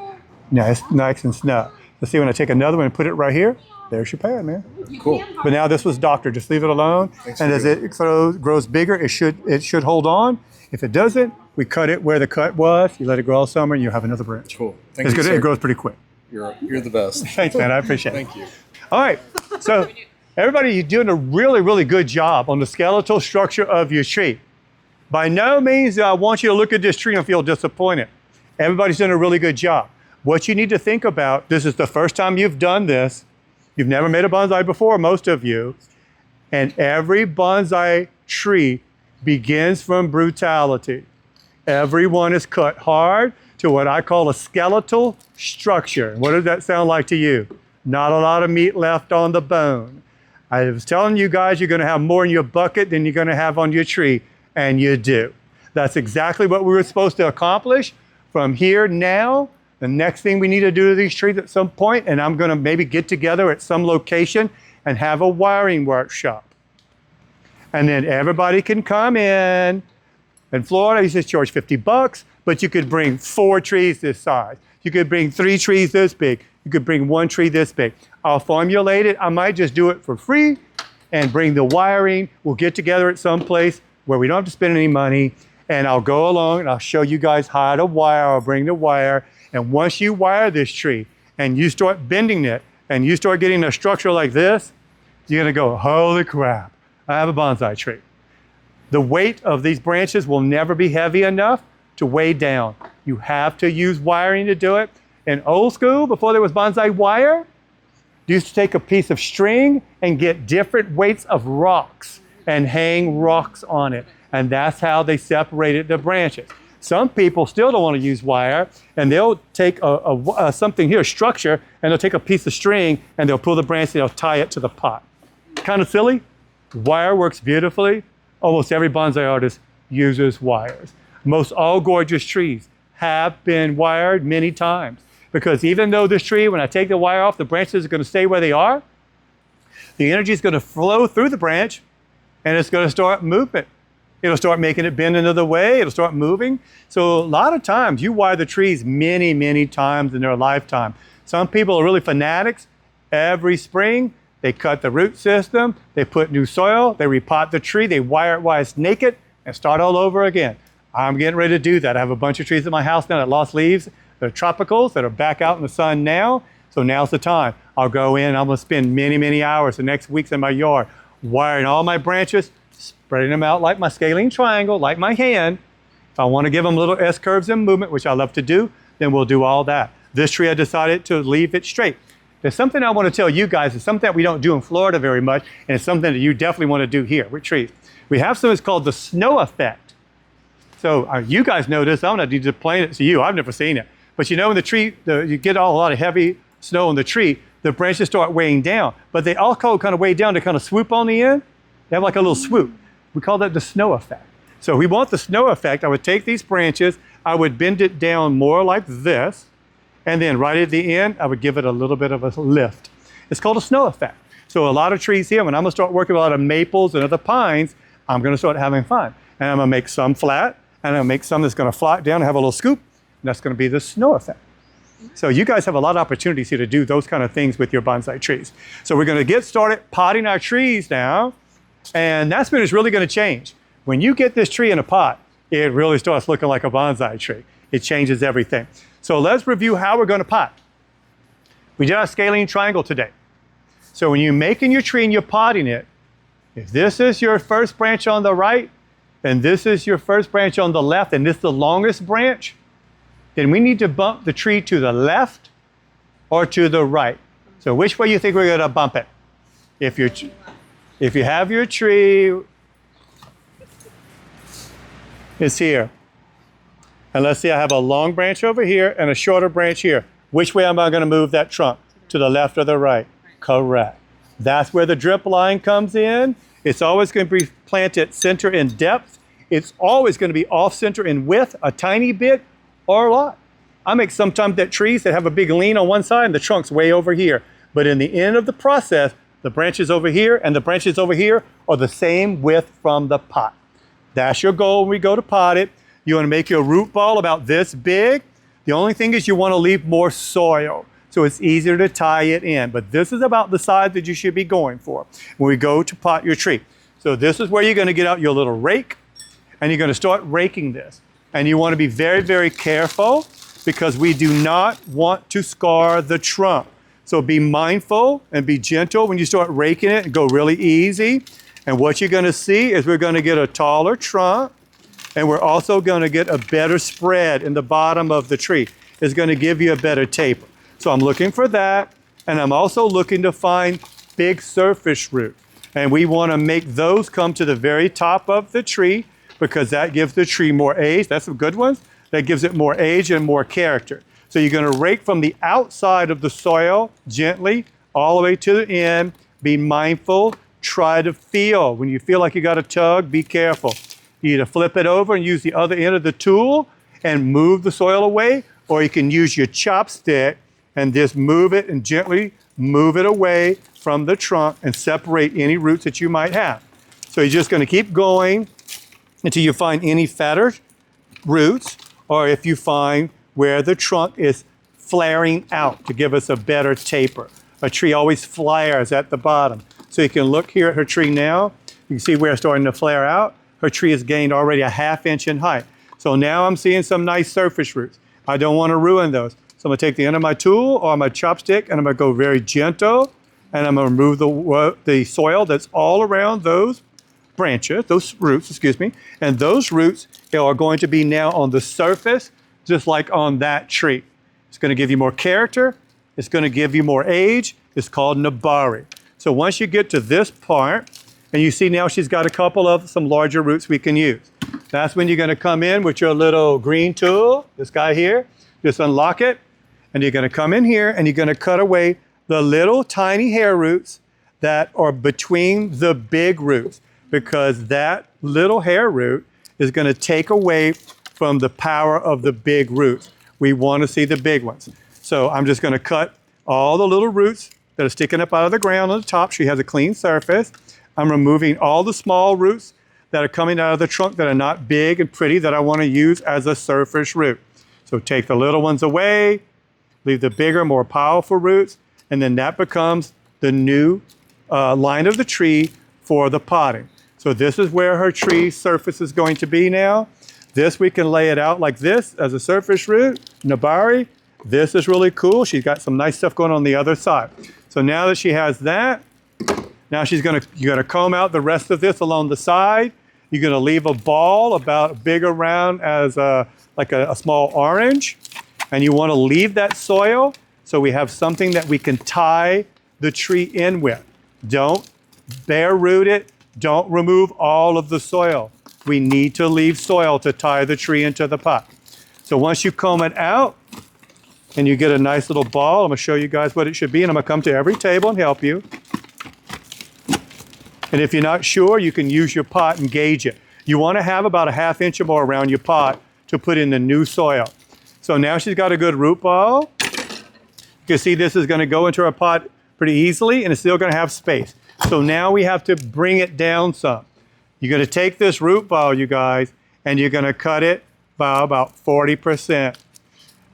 Yeah, it's nice and snug. Let's see when I take another one and put it right here. There's your pad, man. Cool. But now this was doctored. Just leave it alone. Thanks And for as doing it grows bigger, it should hold on. If it doesn't, we cut it where the cut was. You let it grow all summer, and you have another branch. Cool. Thank It's you, good. sir. It grows pretty quick. You're the best. Thanks, man. I appreciate it. Thank you. All right. So everybody, you're doing a really, really good job on the skeletal structure of your tree. By no means do I want you to look at this tree and feel disappointed. Everybody's done a really good job. What you need to think about, this is the first time you've done this. You've never made a bonsai before, most of you. And every bonsai tree begins from brutality. Everyone is cut hard to what I call a skeletal structure. What does that sound like to you? Not a lot of meat left on the bone. I was telling you guys you're gonna have more in your bucket than you're gonna have on your tree, and you do. That's exactly what we were supposed to accomplish from here now. The next thing we need to do to these trees at some point, and I'm gonna maybe get together at some location and have a wiring workshop. And then everybody can come in. In Florida, you just charge 50 bucks, but you could bring 4 trees this size. You could bring 3 trees this big. You could bring 1 tree this big. I'll formulate it. I might just do it for free and bring the wiring. We'll get together at some place where we don't have to spend any money, and I'll go along and I'll show you guys how to wire. I'll bring the wire. And once you wire this tree and you start bending it and you start getting a structure like this, you're gonna go, holy crap, I have a bonsai tree. The weight of these branches will never be heavy enough to weigh down. You have to use wiring to do it. In old school, before there was bonsai wire, you used to take a piece of string and get different weights of rocks and hang rocks on it. And that's how they separated the branches. Some people still don't want to use wire, and they'll take something here, a structure, and they'll take a piece of string and they'll pull the branch and they'll tie it to the pot. Kind of silly. Wire works beautifully. Almost every bonsai artist uses wires. Most all gorgeous trees have been wired many times, because even though this tree, when I take the wire off, the branches are going to stay where they are, the energy is going to flow through the branch and it's going to start movement. It'll start making it bend another way. It'll start moving. So a lot of times you wire the trees many, many times in their lifetime. Some people are really fanatics. Every spring, they cut the root system, they put new soil, they repot the tree, they wire it while it's naked, and start all over again. I'm getting ready to do that. I have a bunch of trees at my house now that lost leaves. They're tropicals that are back out in the sun now. So now's the time. I'll go in, I'm gonna spend many, many hours the next weeks in my yard, wiring all my branches, spreading them out like my scalene triangle, like my hand. If I want to give them little S-curves and movement, which I love to do, then we'll do all that. This tree, I decided to leave it straight. There's something I want to tell you guys. It's something that we don't do in Florida very much, and it's something that you definitely want to do here with trees. We have something that's called the snow effect. So you guys know this. I don't need to explain it to you. I've never seen it. But you know when the tree, you get a lot of heavy snow on the tree, the branches start weighing down. But they all kind of weigh down to kind of swoop on the end. They have like a little swoop. We call that the snow effect. So we want the snow effect. I would take these branches, I would bend it down more like this, and then right at the end, I would give it a little bit of a lift. It's called a snow effect. So a lot of trees here, when I'm gonna start working with a lot of maples and other pines, I'm gonna start having fun. And I'm gonna make some flat, and I'm gonna make some that's gonna flop down and have a little scoop, and that's gonna be the snow effect. So you guys have a lot of opportunities here to do those kind of things with your bonsai trees. So we're gonna get started potting our trees now, and that's when it's really gonna change. When you get this tree in a pot, it really starts looking like a bonsai tree. It changes everything. So let's review how we're gonna pot. We did our scalene triangle today. So when you're making your tree and you're potting it, if this is your first branch on the right, and this is your first branch on the left, and this is the longest branch, then we need to bump the tree to the left or to the right. So which way you think we're gonna bump it? If you have your tree, it's here. And let's see, I have a long branch over here and a shorter branch here. Which way am I gonna move that trunk? to the left or the right. Correct. That's where the drip line comes in. It's always going to be planted center in depth. It's always going to be off center in width, a tiny bit or a lot. I make sometimes that trees that have a big lean on one side and the trunk's way over here. But in the end of the process, the branches over here and the branches over here are the same width from the pot. That's your goal when we go to pot it. You want to make your root ball about this big. The only thing is you want to leave more soil so it's easier to tie it in. But this is about the size that you should be going for when we go to pot your tree. So this is where you're going to get out your little rake and you're going to start raking this. And you want to be very, very careful because we do not want to scar the trunk. So be mindful and be gentle when you start raking it and go really easy. And what you're going to see is we're going to get a taller trunk and we're also going to get a better spread in the bottom of the tree. It's going to give you a better taper. So I'm looking for that, and I'm also looking to find big surface root. And we want to make those come to the very top of the tree because that gives the tree more age. That's some good ones. That gives it more age and more character. So you're going to rake from the outside of the soil gently all the way to the end. Be mindful. Try to feel. When you feel like you got to tug, be careful. You either flip it over and use the other end of the tool and move the soil away, or you can use your chopstick and just move it and gently move it away from the trunk and separate any roots that you might have. So you're just going to keep going until you find any fatter roots, or if you find where the trunk is flaring out to give us a better taper. A tree always flares at the bottom. So you can look here at her tree now. You can see where it's starting to flare out. Her tree has gained already a ½ inch in height. So now I'm seeing some nice surface roots. I don't want to ruin those. So I'm going to take the end of my tool or my chopstick and I'm going to go very gentle and I'm going to remove the soil that's all around those branches, those roots, excuse me. And those roots are going to be now on the surface, just like on that tree. It's going to give you more character. It's going to give you more age. It's called nabari. So once you get to this part, and you see now she's got a couple of some larger roots we can use. That's when you're going to come in with your little green tool, this guy here. Just unlock it, and you're going to come in here, and you're going to cut away the little tiny hair roots that are between the big roots, because that little hair root is going to take away from the power of the big roots. We want to see the big ones. So I'm just going to cut all the little roots that are sticking up out of the ground on the top. She has a clean surface. I'm removing all the small roots that are coming out of the trunk that are not big and pretty that I want to use as a surface root. So take the little ones away, leave the bigger, more powerful roots, and then that becomes the new line of the tree for the potting. So this is where her tree surface is going to be now. This, we can lay it out like this as a surface root, nabari. This is really cool. She's got some nice stuff going on the other side. So now that she has that, now you're gonna comb out the rest of this along the side. You're gonna leave a ball about big around as like a small orange. And you wanna leave that soil so we have something that we can tie the tree in with. Don't bare root it. Don't remove all of the soil. We need to leave soil to tie the tree into the pot. So once you comb it out and you get a nice little ball, I'm gonna show you guys what it should be, and I'm gonna come to every table and help you. And if you're not sure, you can use your pot and gauge it. You want to have about a ½ inch or more around your pot to put in the new soil. So now she's got a good root ball. You can see this is going to go into our pot pretty easily, and it's still going to have space. So now we have to bring it down some. You're going to take this root ball, you guys, and you're going to cut it by about 40%.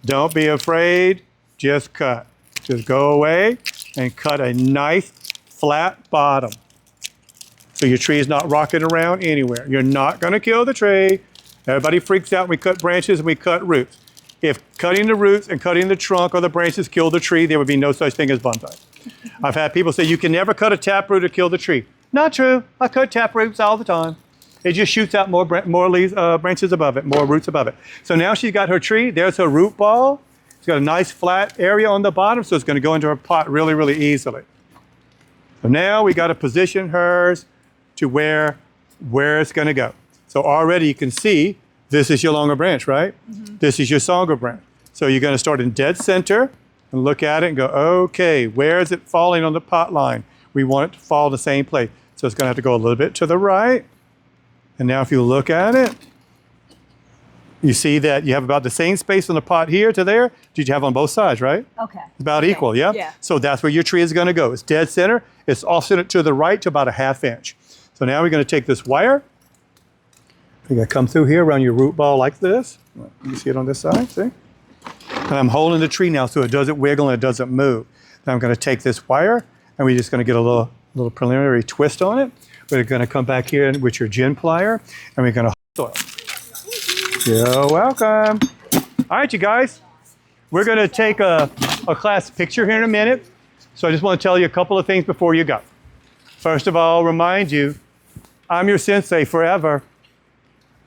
Don't be afraid, just cut. Just go away and cut a nice flat bottom. So your tree is not rocking around anywhere. You're not going to kill the tree. Everybody freaks out when we cut branches and we cut roots. If cutting the roots and cutting the trunk or the branches kill the tree, there would be no such thing as bonsai. I've had people say, you can never cut a taproot to kill the tree. Not true. I cut taproots all the time. It just shoots out more leaves, branches above it, more roots above it. So now she's got her tree. There's her root ball. She's got a nice flat area on the bottom, so it's going to go into her pot really, really easily. So now we got to position hers to where it's going to go. So already you can see this is your longer branch, right? Mm-hmm. This is your longer branch. So you're going to start in dead center, and look at it and go, okay, where is it falling on the pot line? We want it to fall the same place. So it's going to have to go a little bit to the right. And now if you look at it, you see that you have about the same space on the pot here to there. Did you have on both sides, right? Okay. It's about equal, yeah? Yeah. So that's where your tree is going to go. It's dead center. It's off-centered to the right to about a 1/2 inch. So now we're going to take this wire. You're going to come through here around your root ball like this. You see it on this side, see? And I'm holding the tree now so it doesn't wiggle and it doesn't move. Then I'm going to take this wire and we're just going to get a little preliminary twist on it. We're going to come back here with your gin plier and we're going to soil. You're welcome. All right, you guys. We're going to take a class picture here in a minute. So I just want to tell you a couple of things before you go. First of all, remind you, I'm your sensei forever.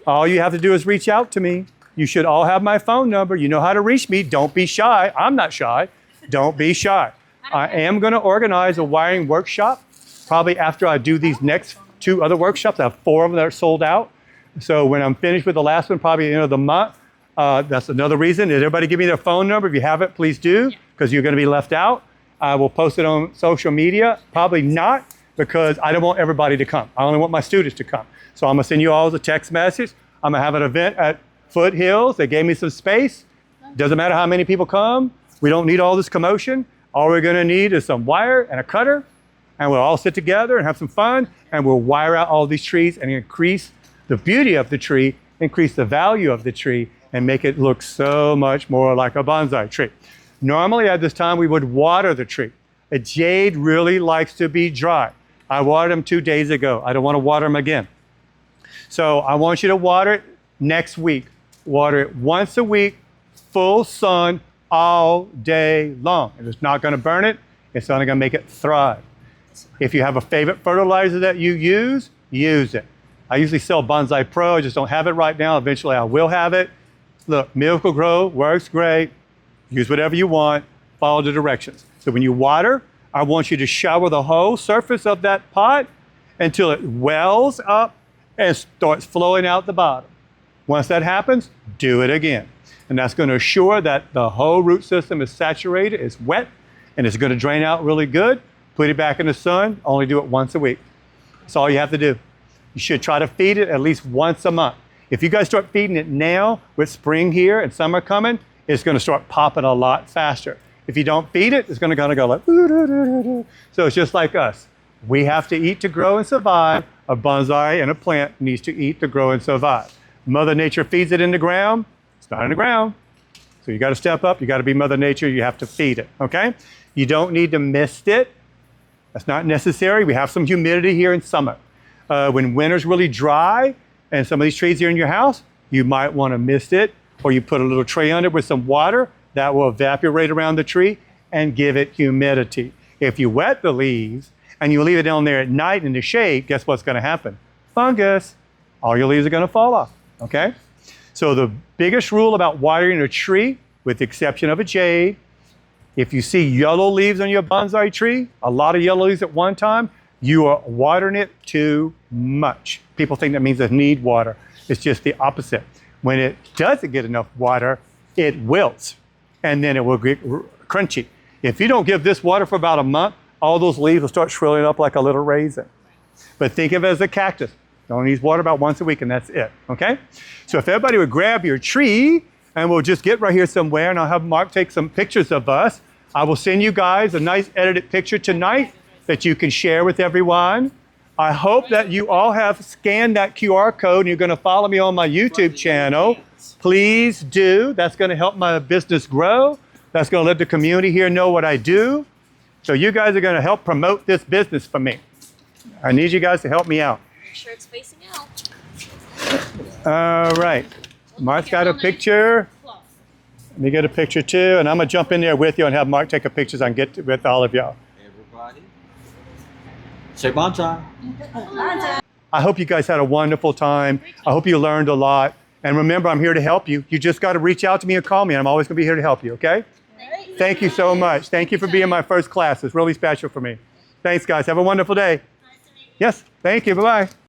All you have to do is reach out to me. You should all have my phone number. You know how to reach me. Don't be shy. I'm not shy. Don't be shy. I am going to organize a wiring workshop probably after I do these next 2 other workshops. I have 4 of them that are sold out. So when I'm finished with the last one, probably at the end of the month, that's another reason. Did everybody give me their phone number? If you haven't, please do, because you're going to be left out. I will post it on social media. Probably not, because I don't want everybody to come. I only want my students to come. So I'm going to send you all a text message. I'm going to have an event at Foothills. They gave me some space. Doesn't matter how many people come. We don't need all this commotion. All we're going to need is some wire and a cutter, and we'll all sit together and have some fun, and we'll wire out all these trees and increase the beauty of the tree, increase the value of the tree, and make it look so much more like a bonsai tree. Normally at this time, we would water the tree. A jade really likes to be dry. I watered them 2 days ago. I don't want to water them again. So I want you to water it next week. Water it once a week, full sun, all day long. And it's not going to burn it. It's only going to make it thrive. If you have a favorite fertilizer that you use it. I usually sell Bonsai Pro. I just don't have it right now. Eventually I will have it. Look, Miracle Grow works great. Use whatever you want. Follow the directions. So when you water, I want you to shower the whole surface of that pot until it wells up and starts flowing out the bottom. Once that happens, do it again. And that's going to assure that the whole root system is saturated, it's wet, and it's going to drain out really good. Put it back in the sun. Only do it once a week. That's all you have to do. You should try to feed it at least once a month. If you guys start feeding it now with spring here and summer coming, it's going to start popping a lot faster. If you don't feed it, it's going to go like, doo-doo-doo-doo-doo. So it's just like us. We have to eat to grow and survive. A bonsai and a plant needs to eat to grow and survive. Mother Nature feeds it in the ground. It's not in the ground. So you got to step up. You got to be Mother Nature. You have to feed it, okay? You don't need to mist it. That's not necessary. We have some humidity here in summer. When winter's really dry and some of these trees here in your house, you might want to mist it, or you put a little tray under it with some water that will evaporate around the tree and give it humidity. If you wet the leaves and you leave it down there at night in the shade, guess what's going to happen? Fungus. All your leaves are going to fall off, okay? So the biggest rule about watering a tree, with the exception of a jade, if you see yellow leaves on your bonsai tree, a lot of yellow leaves at one time, you are watering it too much. People think that means it needs water. It's just the opposite. When it doesn't get enough water, it wilts, and then it will get crunchy. If you don't give this water for about a month, all those leaves will start shriveling up like a little raisin. But think of it as a cactus. It only needs water about once a week, and that's it, okay? So if everybody would grab your tree, and we'll just get right here somewhere, and I'll have Mark take some pictures of us. I will send you guys a nice edited picture tonight that you can share with everyone. I hope that you all have scanned that QR code and you're going to follow me on my YouTube channel. Please do. That's going to help my business grow. That's going to let the community here know what I do. So you guys are going to help promote this business for me. I need you guys to help me out. Make sure it's facing out. All right. Mark's got a picture. Let me get a picture too, and I'm going to jump in there with you and have Mark take a picture so I can get with all of y'all. Everybody, say bonsai. I hope you guys had a wonderful time. I hope you learned a lot. And remember, I'm here to help you. You just got to reach out to me and call me, and I'm always going to be here to help you, okay? Thank you so much. Thank you for being my first class. It's really special for me. Thanks, guys. Have a wonderful day. Yes, thank you. Bye-bye.